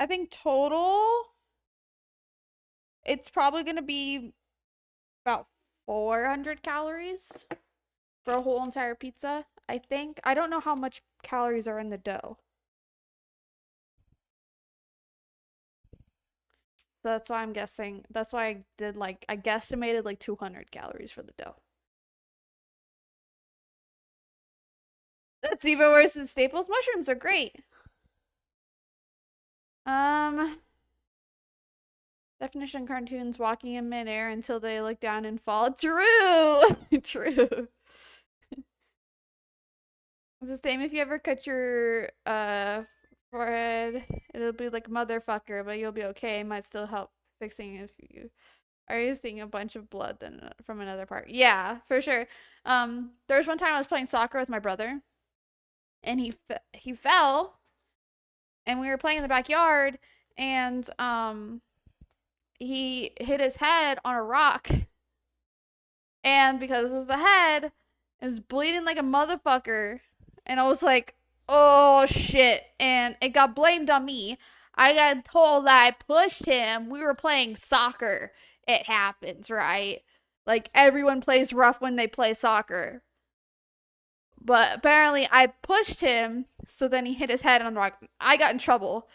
think total, it's probably going to be about 400 calories for a whole entire pizza. I think. I don't know how much calories are in the dough. So that's why I'm guessing. That's why I did like, I guesstimated like 200 calories for the dough. That's even worse than Staples. Mushrooms are great. Um, Definition cartoons walking in midair until they look down and fall. True! True. It's the same if you ever cut your forehead. It'll be like motherfucker, but you'll be okay. It might still help fixing if you are you seeing a bunch of blood then from another part. Yeah, for sure. There was one time I was playing soccer with my brother, and he fell, and we were playing in the backyard, and he hit his head on a rock, and because of the head, it was bleeding like a motherfucker, and I was like, oh shit. And it got blamed on me. I got told that I pushed him. We were playing soccer. It happens, right? Like everyone plays rough when they play soccer. But apparently I pushed him, so then he hit his head on the rock. I got in trouble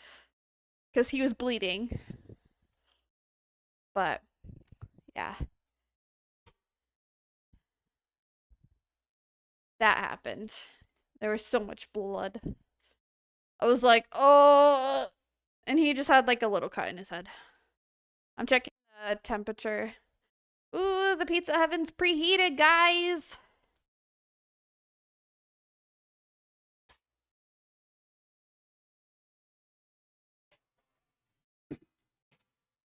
because he was bleeding. But yeah, that happened. There was so much blood. I was like, oh, and he just had like a little cut in his head. I'm checking the temperature. Ooh, the pizza oven's preheated, guys.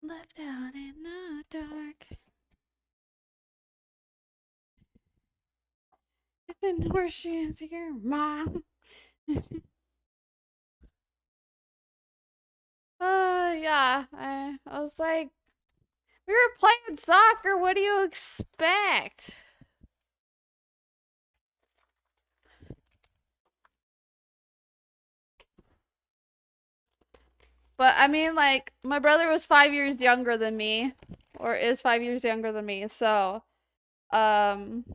Left out in the dark. Isn't where she is here, mom? Yeah. I was like, we were playing soccer. What do you expect? But I mean, like, my brother was 5 years younger than me, or is 5 years younger than me. So, um,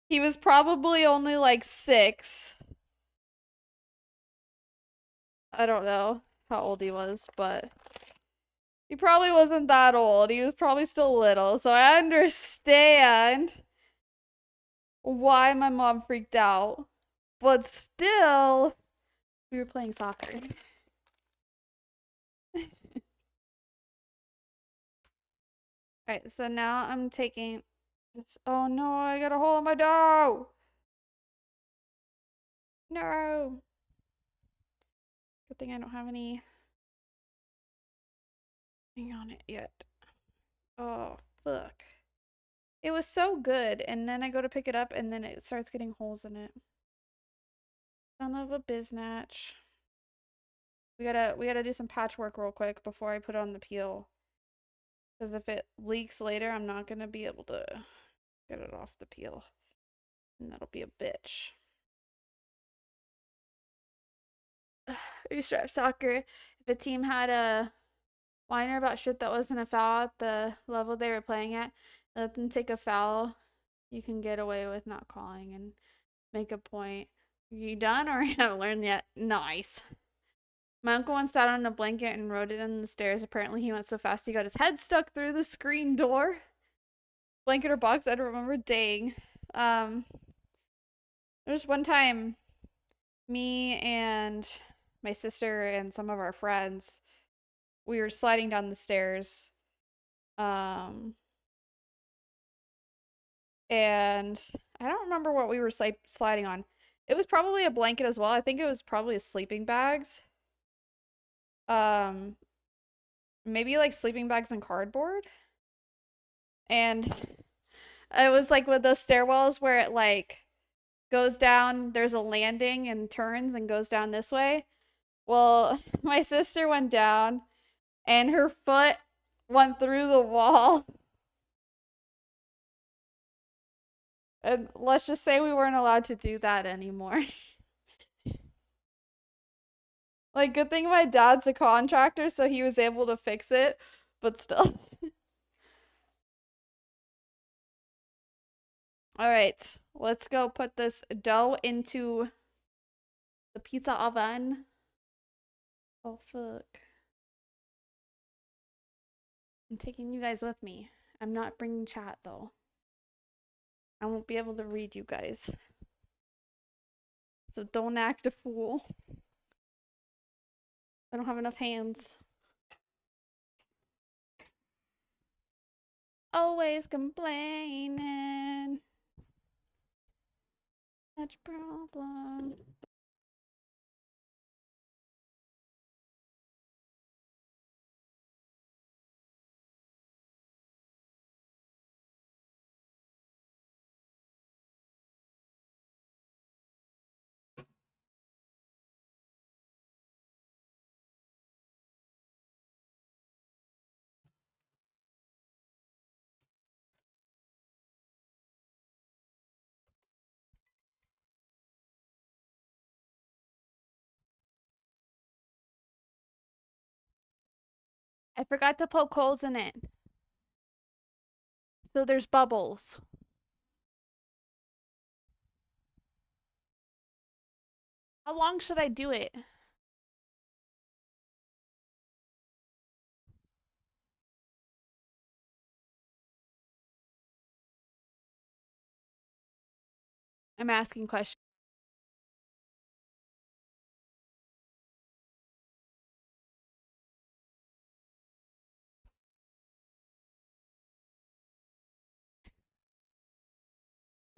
he was probably only like 6. I don't know how old he was, but he probably wasn't that old. He was probably still little. So I understand why my mom freaked out. But still, we were playing soccer. Alright, so now I'm taking this. Oh no, I got a hole in my dough! No! Good thing I don't have any thing on it yet. Oh, fuck. It was so good, and then I go to pick it up, and then it starts getting holes in it. Son of a biznatch. We gotta do some patchwork real quick before I put on the peel. Because if it leaks later, I'm not gonna be able to get it off the peel. And that'll be a bitch. Restrap soccer. If a team had a whiner about shit that wasn't a foul at the level they were playing at, let them take a foul. You can get away with not calling and make a point. You done or you haven't learned yet? Nice. My uncle once sat on a blanket and rode it in the stairs. Apparently, he went so fast he got his head stuck through the screen door. Blanket or box, I don't remember. Dang. There's one time, me and my sister and some of our friends, we were sliding down the stairs. And I don't remember what we were sliding on. It was probably a blanket as well. I think it was probably sleeping bags. Um, Maybe like sleeping bags and cardboard. And it was like with those stairwells where it like goes down, there's a landing and turns and goes down this way. Well, my sister went down and her foot went through the wall. And let's just say we weren't allowed to do that anymore. Like, good thing my dad's a contractor, so he was able to fix it, but still. All right, let's go put this dough into the pizza oven. Oh, fuck. I'm taking you guys with me. I'm not bringing chat, though. I won't be able to read you guys. So don't act a fool. I don't have enough hands. Always complaining. Such problem. I forgot to poke holes in it. So there's bubbles. How long should I do it? I'm asking questions.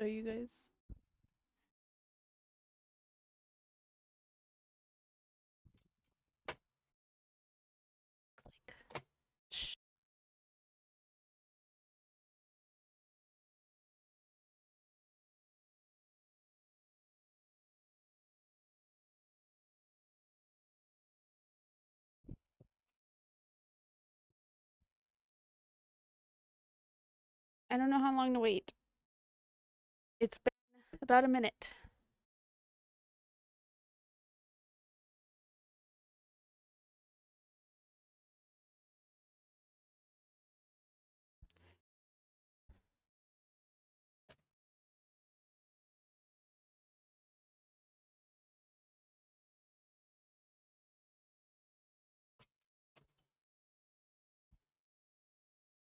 Show you guys. Shh. I don't know how long to wait. It's been about a minute.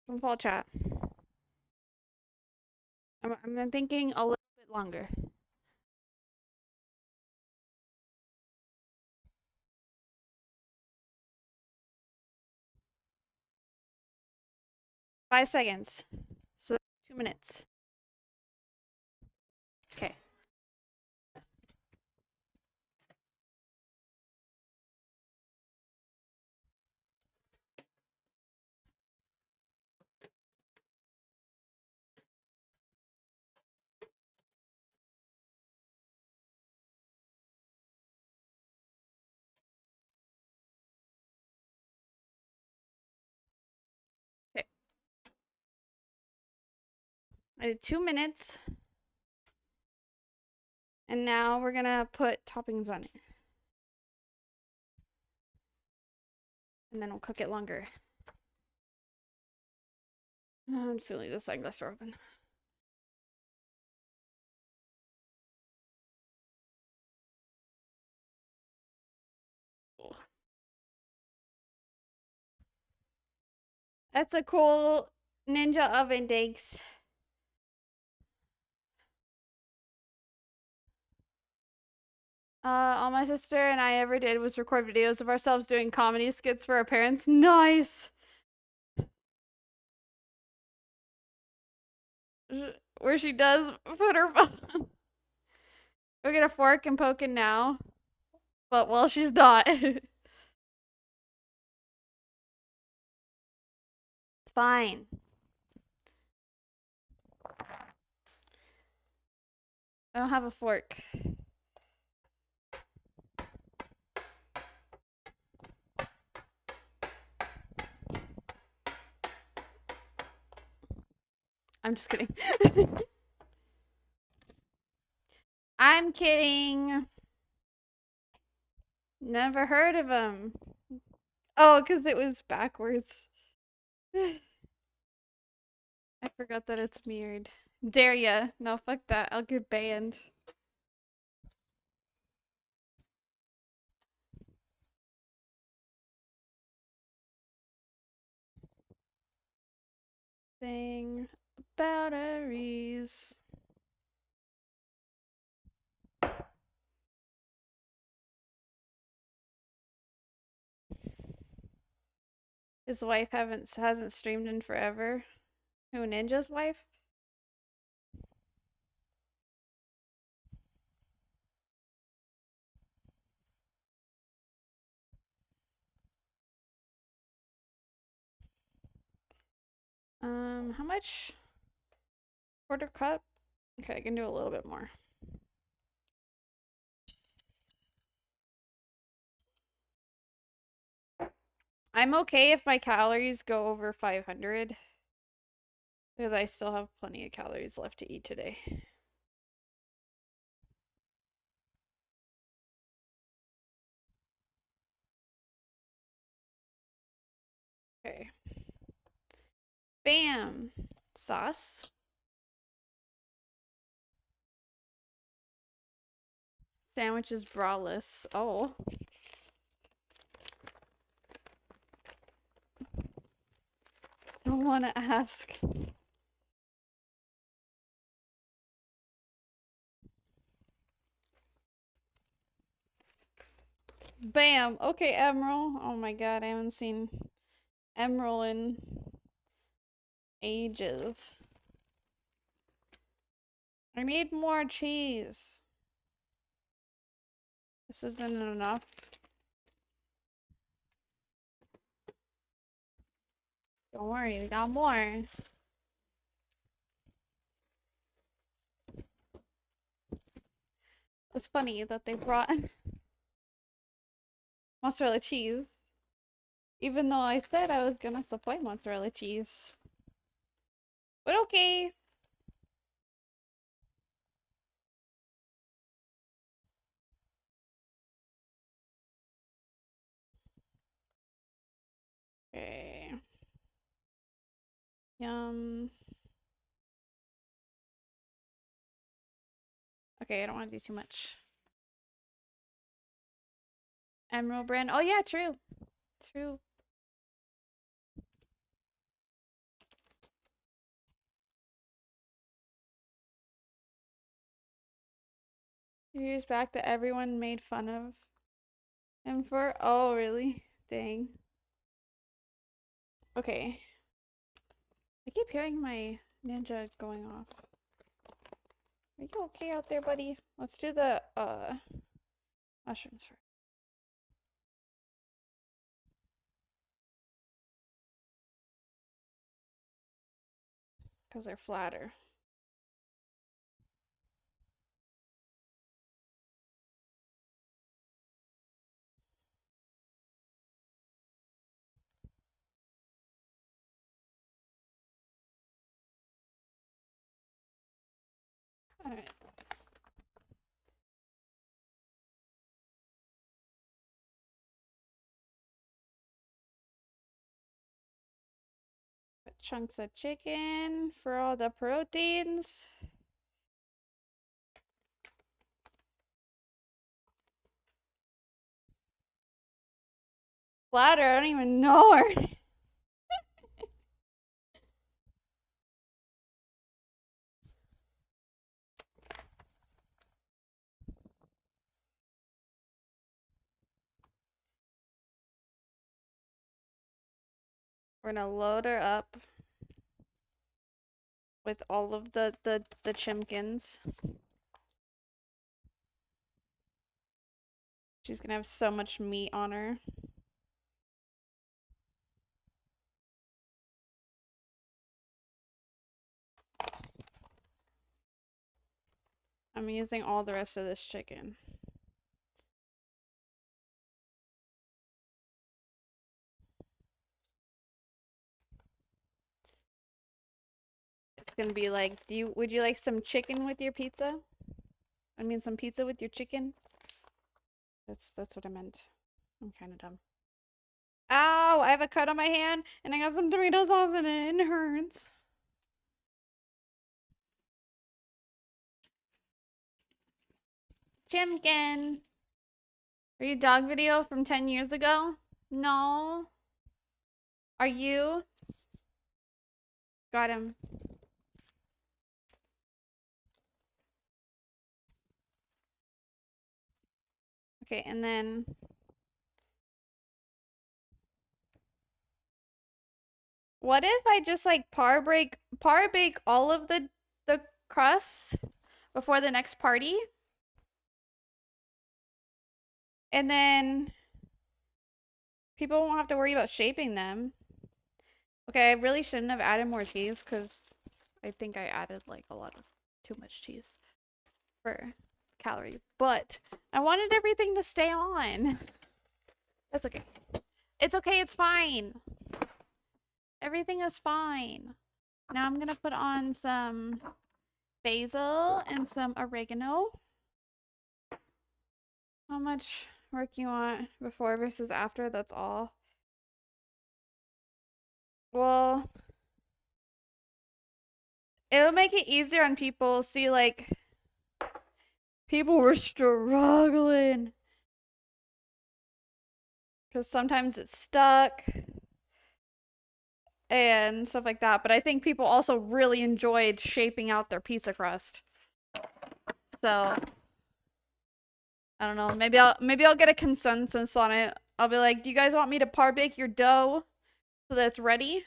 From fall chat. I'm thinking a little bit longer. Five seconds. So 2 minutes. Okay. Okay. I did 2 minutes. And now we're gonna put toppings on it. And then we'll cook it longer. I'm just gonna leave the sunglass door open. That's a cool ninja oven, thanks. All my sister and I ever did was record videos of ourselves doing comedy skits for our parents. Nice! Where she does put her phone. Go get a fork and poke it now. But well, she's not. It's fine. I don't have a fork. I'm just kidding. I'm kidding. Never heard of him. Oh, because it was backwards. I forgot that it's mirrored. Dare ya? No, fuck that. I'll get banned. Thing. Batteries. His wife hasn't streamed in forever. Who, Ninja's wife? How much? Quarter cup? Okay, I can do a little bit more. I'm okay if my calories go over 500 because I still have plenty of calories left to eat today. Okay. Bam. Sauce. Sandwich is braless. Oh. Don't want to ask. Bam. Okay, Emerald. Oh my god, I haven't seen Emerald in ages. I need more cheese. This isn't enough. Don't worry, we got more. It's funny that they brought mozzarella cheese. Even though I said I was gonna supply mozzarella cheese. But okay. Okay. Yum. Okay, I don't want to do too much. Emerald brand. Oh yeah, true. True. Years back that everyone made fun of him for. Oh, really? Dang. Okay. I keep hearing my ninja going off. Are you okay out there, buddy? Let's do the mushrooms first. Because they're flatter. Alright. Put chunks of chicken for all the proteins. Flatter, I don't even know her. We're gonna load her up with all of the chimkins. She's gonna have so much meat on her. I'm using all the rest of this chicken. It's gonna be like, would you like some chicken with your pizza? I mean some pizza with your chicken? That's what I meant. I'm kinda dumb. Ow! I have a cut on my hand and I got some tomato sauce in it and it hurts. Chimkin! Are you dog video from 10 years ago? No. Are you? Got him. Okay, and then what if I just like par bake all of the crusts before the next party? And then people won't have to worry about shaping them. Okay, I really shouldn't have added more cheese because I think I added like a lot of too much cheese for calories. But I wanted everything to stay on. That's okay. It's okay, it's fine. Everything is fine. Now I'm gonna put on some basil and some oregano. How much work you want before versus after? That's all. Well, it would make it easier on people. See, like, people were struggling. Because sometimes it's stuck and stuff like that. But I think people also really enjoyed shaping out their pizza crust. So I don't know. Maybe I'll get a consensus on it. I'll be like, do you guys want me to par bake your dough so that it's ready?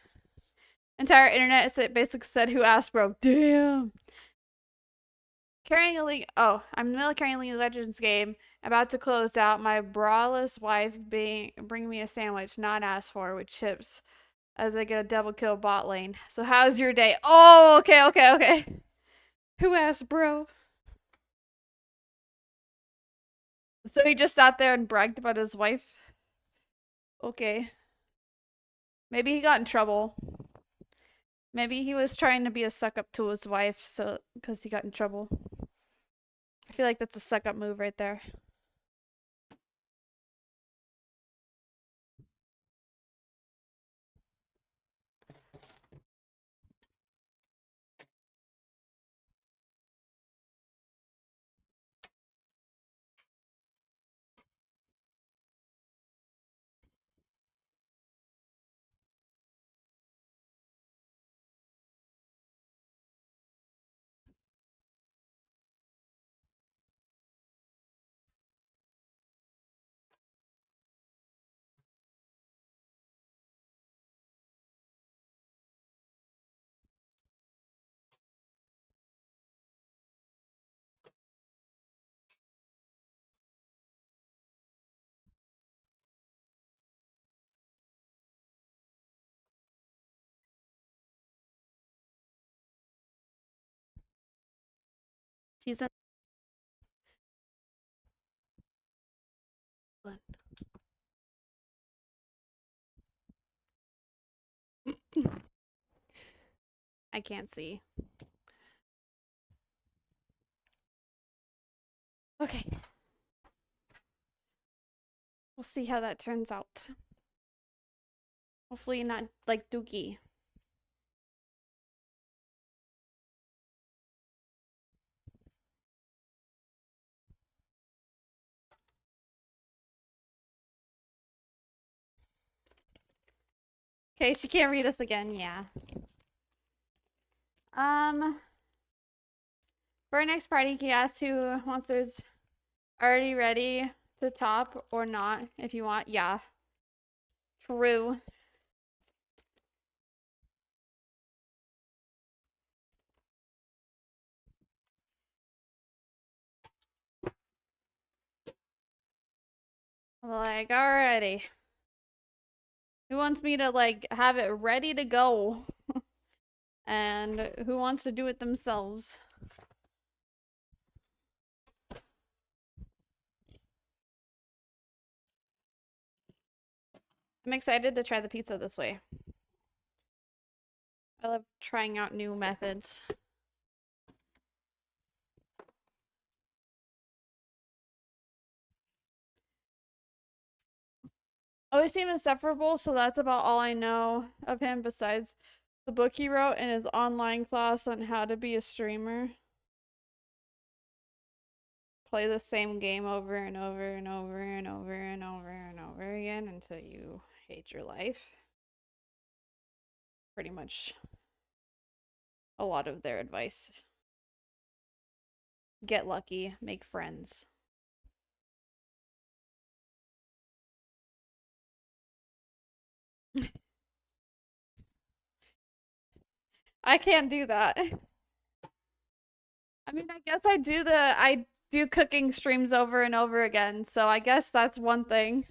Entire internet basically said, "Who asked, bro?" Damn. Carrying a League. Oh, I'm in the middle of carrying a League of Legends game. About to close out. My braless wife bring me a sandwich, not asked for, with chips, as I get a double kill bot lane. So how's your day? Oh, okay. Who asked, bro? So he just sat there and bragged about his wife. Okay. Maybe he got in trouble. Maybe he was trying to be a suck up to his wife, so because he got in trouble. I feel like that's a suck up move right there. She's in I can't see. Okay. We'll see how that turns out. Hopefully not like Dookie. Okay, she can't read us again, yeah. For our next party, he asked who monsters already ready to top or not, if you want. Yeah. True. Like, alrighty. Who wants me to, like, have it ready to go? And who wants to do it themselves? I'm excited to try the pizza this way. I love trying out new methods. Always seemed insufferable, so that's about all I know of him besides the book he wrote in his online class on how to be a streamer. Play the same game over and over and over and over and over and over again until you hate your life. Pretty much a lot of their advice. Get lucky, make friends. I can't do that. I mean, I do cooking streams over and over again, so I guess that's one thing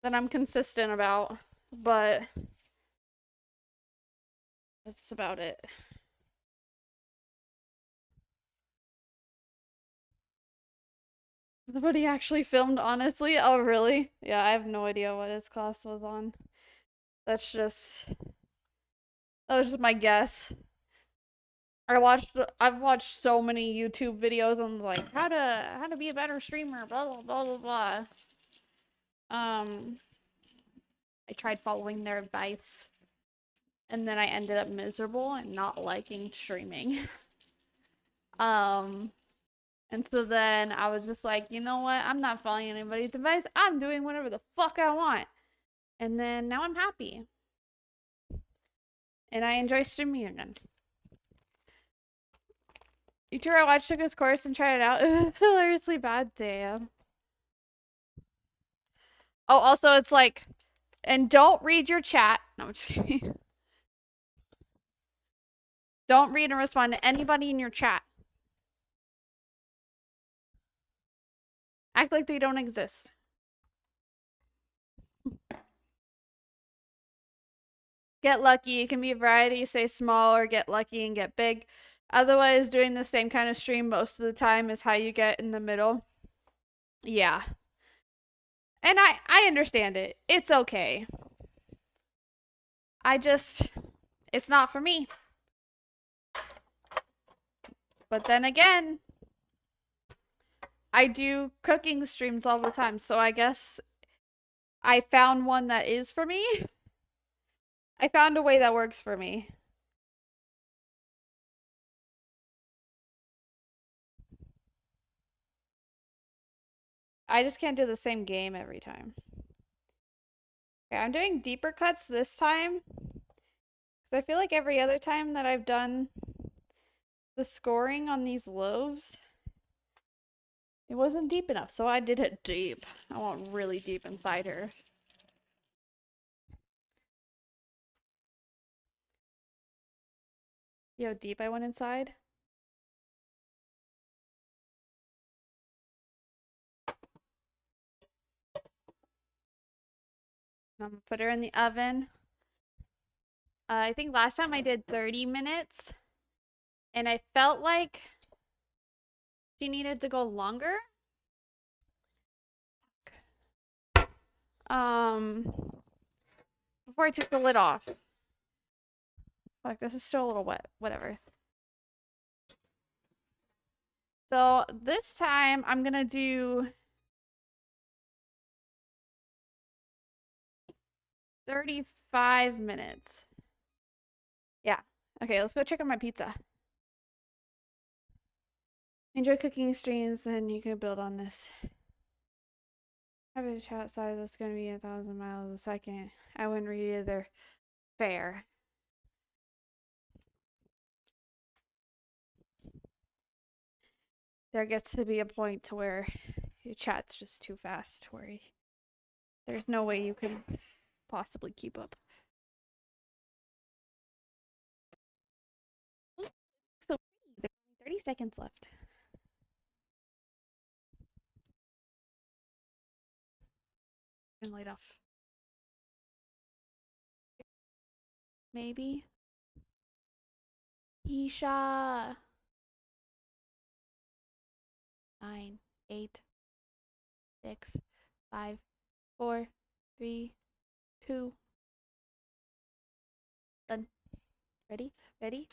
that I'm consistent about, but that's about it. What he actually filmed, honestly? Oh, really? Yeah, I have no idea what his class was on. That's just that was just my guess. I've watched so many YouTube videos on like how to be a better streamer, blah blah blah blah blah. I tried following their advice. and then I ended up miserable and not liking streaming. Um, and so then I was just like, you know what? I'm not following anybody's advice. I'm doing whatever the fuck I want. And then now I'm happy. And I enjoy streaming again. I watched Suga's course and tried it out. It was hilariously bad, damn. Oh, also it's like, and don't read your chat. No, I'm just kidding. Don't read and respond to anybody in your chat. Act like they don't exist. Get lucky. It can be a variety. Say small or get lucky and get big. Otherwise, doing the same kind of stream most of the time is how you get in the middle. Yeah. And I understand it. It's okay. It's not for me. But then again, I do cooking streams all the time, so I guess I found one that is for me. I found a way that works for me. I just can't do the same game every time. Okay, I'm doing deeper cuts this time. Because I feel like every other time that I've done the scoring on these loaves, it wasn't deep enough. So I did it deep. I want really deep inside her. See how deep I went inside? I'm gonna put her in the oven. I think last time I did 30 minutes. And I felt like she needed to go longer. Before I took the lid off. Fuck, this is still a little wet. Whatever. So this time I'm gonna do 35 minutes. Yeah. Okay, let's go check on my pizza. Enjoy cooking streams, and you can build on this. Average chat size that's gonna be 1,000 miles a second. I wouldn't read either. Fair. There gets to be a point to where your chat's just too fast, where there's no way you can possibly keep up. So there's 30 seconds left. And light off. Maybe. Isha. 9, 8, 6, 5, 4, 3, 2. Done. Ready? Ready?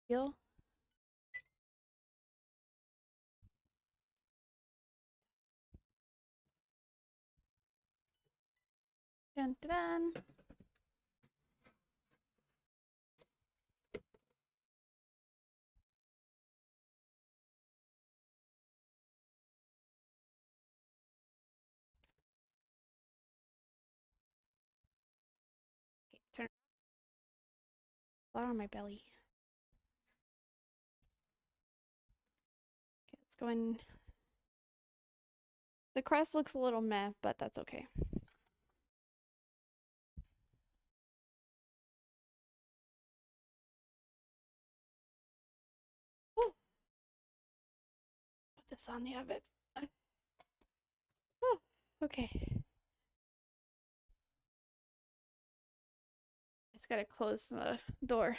Feel. Dun dun dun. Okay, turn. Flour on my belly. Okay, let's go in. The crust looks a little meh, but that's okay. Ooh. Put this on the oven. Oh, okay. Just gotta close the door.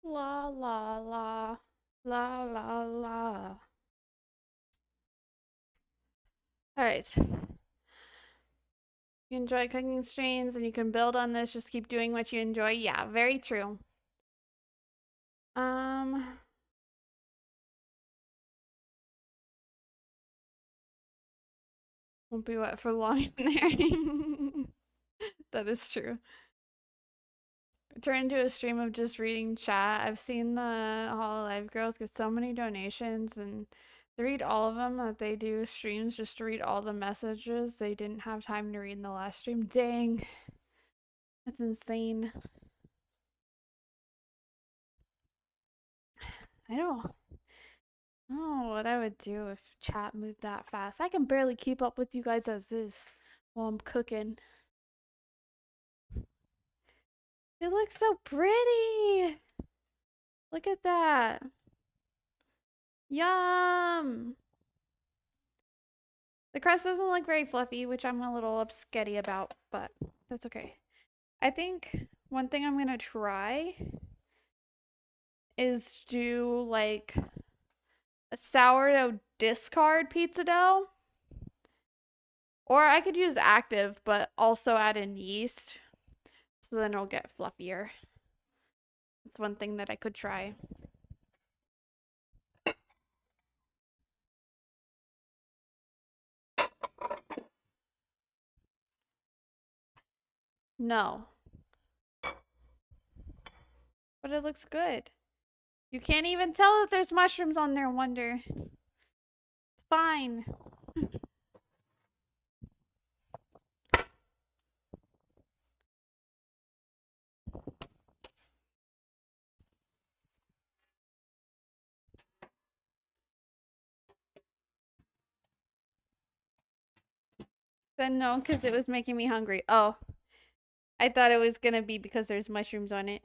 La la la. La la la. Alright. You enjoy cooking streams and you can build on this. Just keep doing what you enjoy. Yeah, very true. Won't be wet for long in there. That is true. Turn into a stream of just reading chat. I've seen the Hololive girls get so many donations and they read all of them, that they do streams just to read all the messages they didn't have time to read in the last stream. Dang. That's insane. I don't know what I would do if chat moved that fast. I can barely keep up with you guys as is while I'm cooking. It looks so pretty. Look at that. Yum. The crust doesn't look very fluffy, which I'm a little upsetty about, but that's okay. I think one thing I'm gonna try is do like a sourdough discard pizza dough. Or I could use active, but also add in yeast. So then it'll get fluffier. That's one thing that I could try. No. But it looks good. You can't even tell that there's mushrooms on there, Wonder. It's fine. Said no, because it was making me hungry. Oh. I thought it was gonna be because there's mushrooms on it.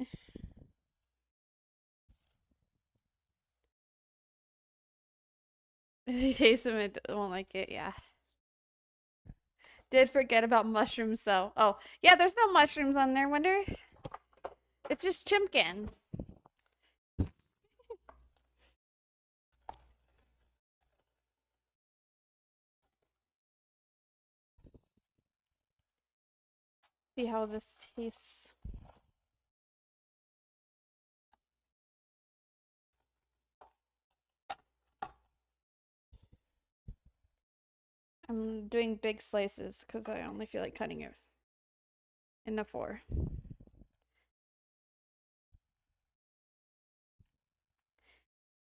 If you taste them, it won't like it, yeah. Did forget about mushrooms though. Oh, yeah, there's no mushrooms on there, Wonder. It's just chimkin. See how this tastes. I'm doing big slices because I only feel like cutting it into 4.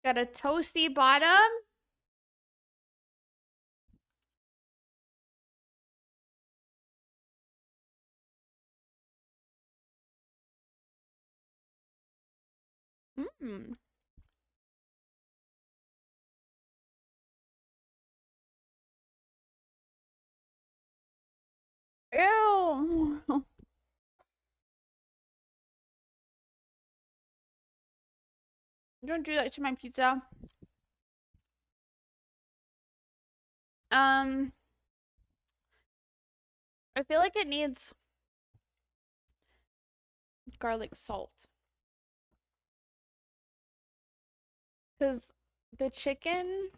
Got a toasty bottom. Mmm. Ew. Don't do that to my pizza. Um, I feel like it needs garlic salt. Because the chicken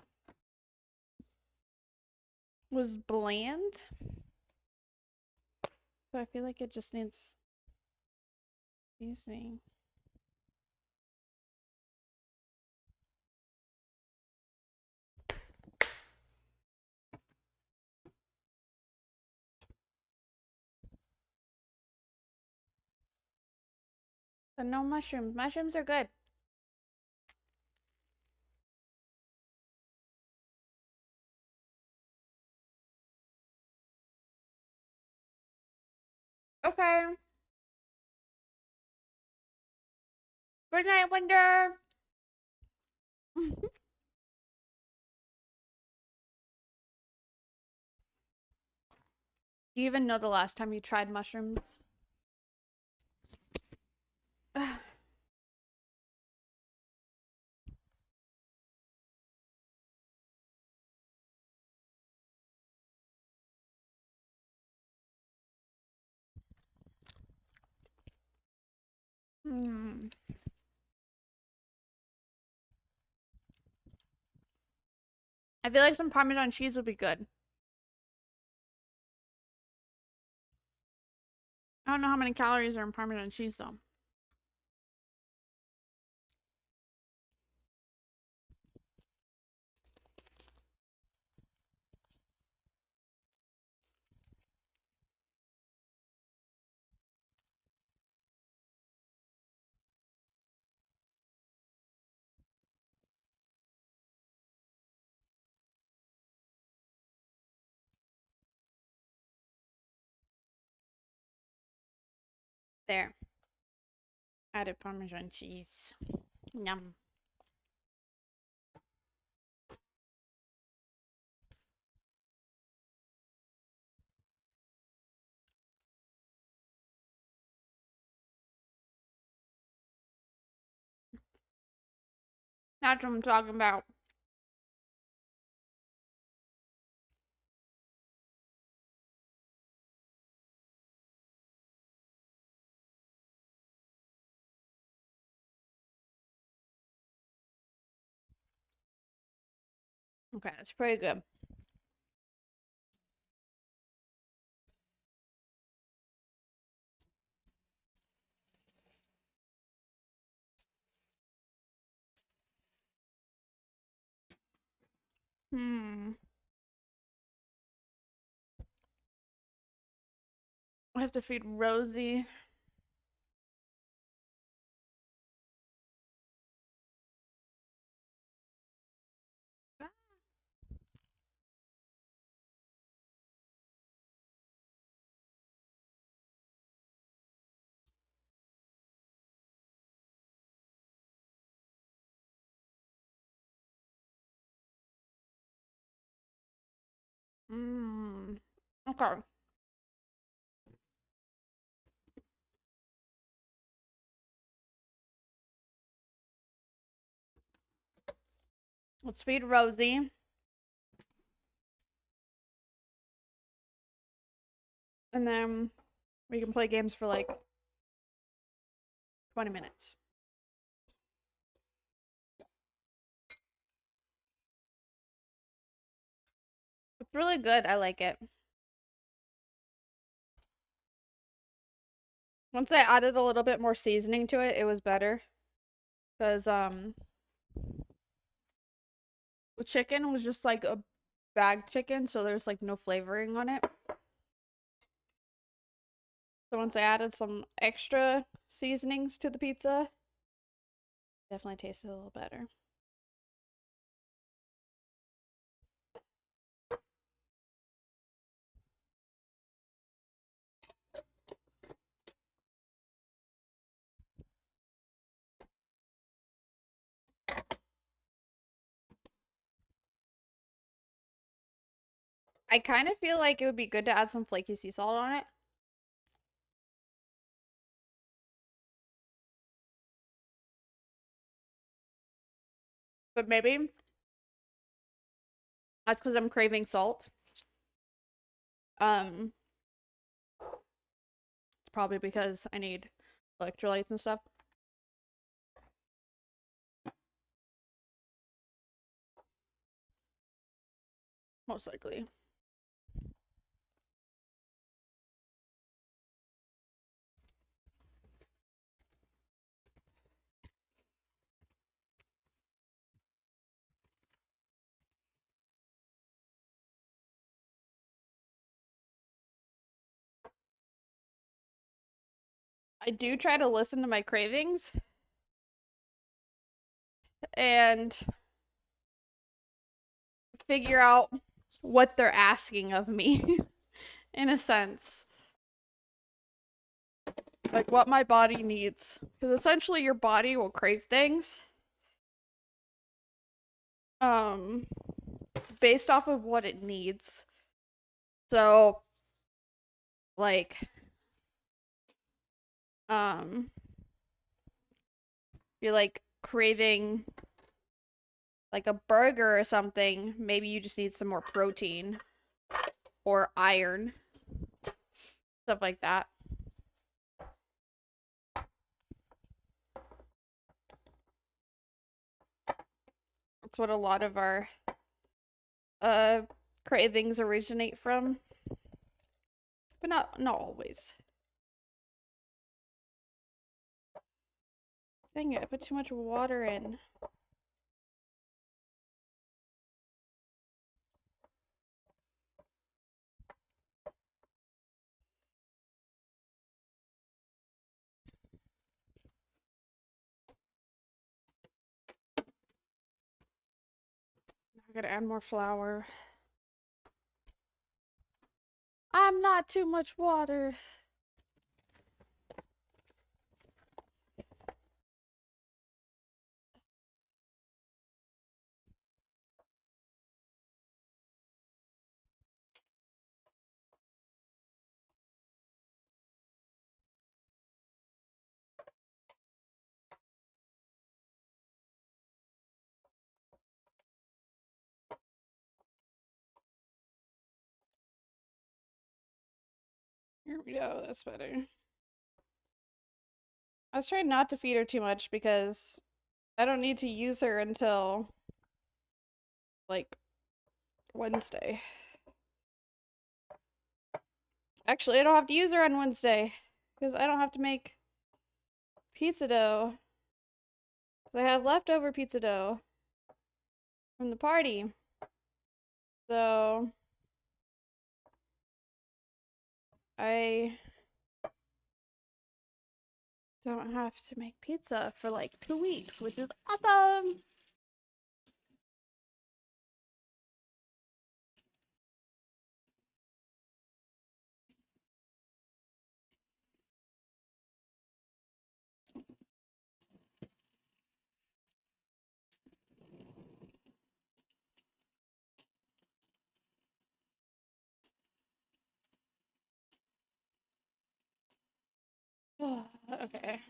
was bland. So I feel like it just needs seasoning. But no mushrooms. Mushrooms are good. Okay. Good night, Wonder. Do you even know the last time you tried mushrooms? Hmm. I feel like some Parmesan cheese would be good. I don't know how many calories are in Parmesan cheese though. There. Added Parmesan cheese. Yum. That's what I'm talking about. Okay, that's pretty good. Hmm. I have to feed Rosie. Hmm. Okay. Let's feed Rosie. And then we can play games for like 20 minutes. It's really good. I like it. Once I added a little bit more seasoning to it, it was better. Because the chicken was just like a bagged chicken, so there's like no flavoring on it. So once I added some extra seasonings to the pizza, definitely tasted a little better. I kind of feel like it would be good to add some flaky sea salt on it. But maybe that's because I'm craving salt. It's probably because I need electrolytes and stuff. Most likely. I do try to listen to my cravings and figure out what they're asking of me in a sense. Like what my body needs. Because essentially your body will crave things um based off of what it needs. So like um you're like craving like a burger or something, maybe you just need some more protein or iron, stuff like that. That's what a lot of our uh cravings originate from, but not always. Dang it, I put too much water in. I gotta add more flour. I'm not too much water. Here we go. That's better. I was trying not to feed her too much because I don't need to use her until like Wednesday. Actually, I don't have to use her on Wednesday because I don't have to make pizza dough. I have leftover pizza dough from the party. So I don't have to make pizza for like 2 weeks, which is awesome. Okay.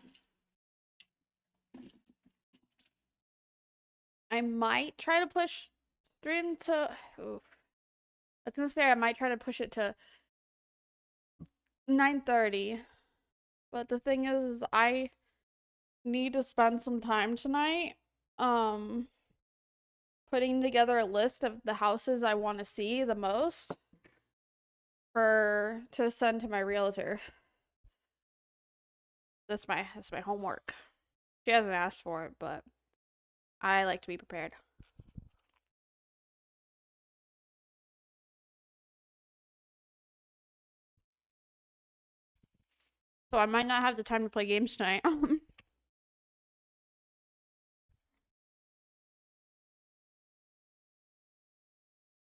I might try to push stream to. Oof. I was gonna say I might try to push it to 9:30, but the thing is I need to spend some time tonight, um, putting together a list of the houses I want to see the most for to send to my realtor. That's my homework. She hasn't asked for it, but I like to be prepared. So I might not have the time to play games tonight.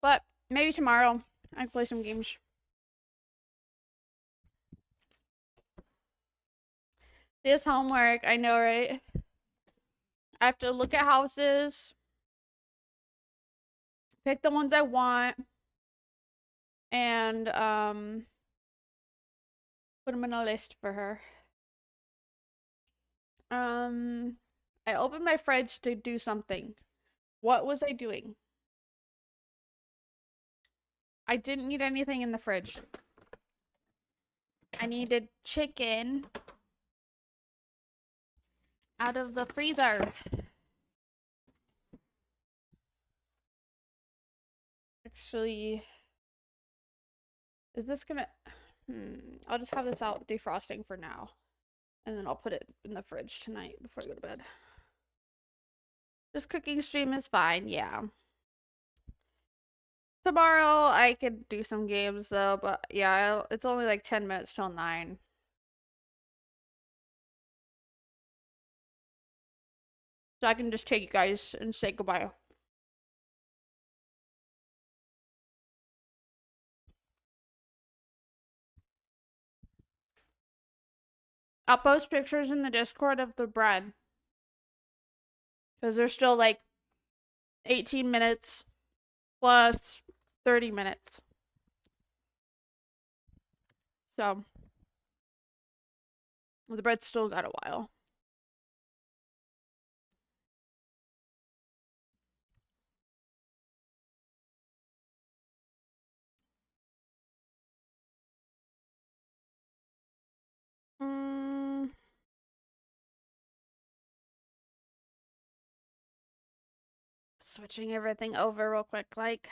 But maybe tomorrow I can play some games. This homework, I know, right? I have to look at houses, pick the ones I want, and put them in a list for her. I opened my fridge to do something. What was I doing? I didn't need anything in the fridge. I needed chicken out of the freezer. Actually, is this gonna... I'll just have this out defrosting for now. And then I'll put it in the fridge tonight before I go to bed. This cooking stream is fine, yeah. Tomorrow I could do some games though, but yeah, it's only like 10 minutes till 9. So I can just take you guys and say goodbye. I'll post pictures in the Discord of the bread. Because there's still like 18 minutes plus 30 minutes. So the bread's still got a while. Switching everything over real quick, like.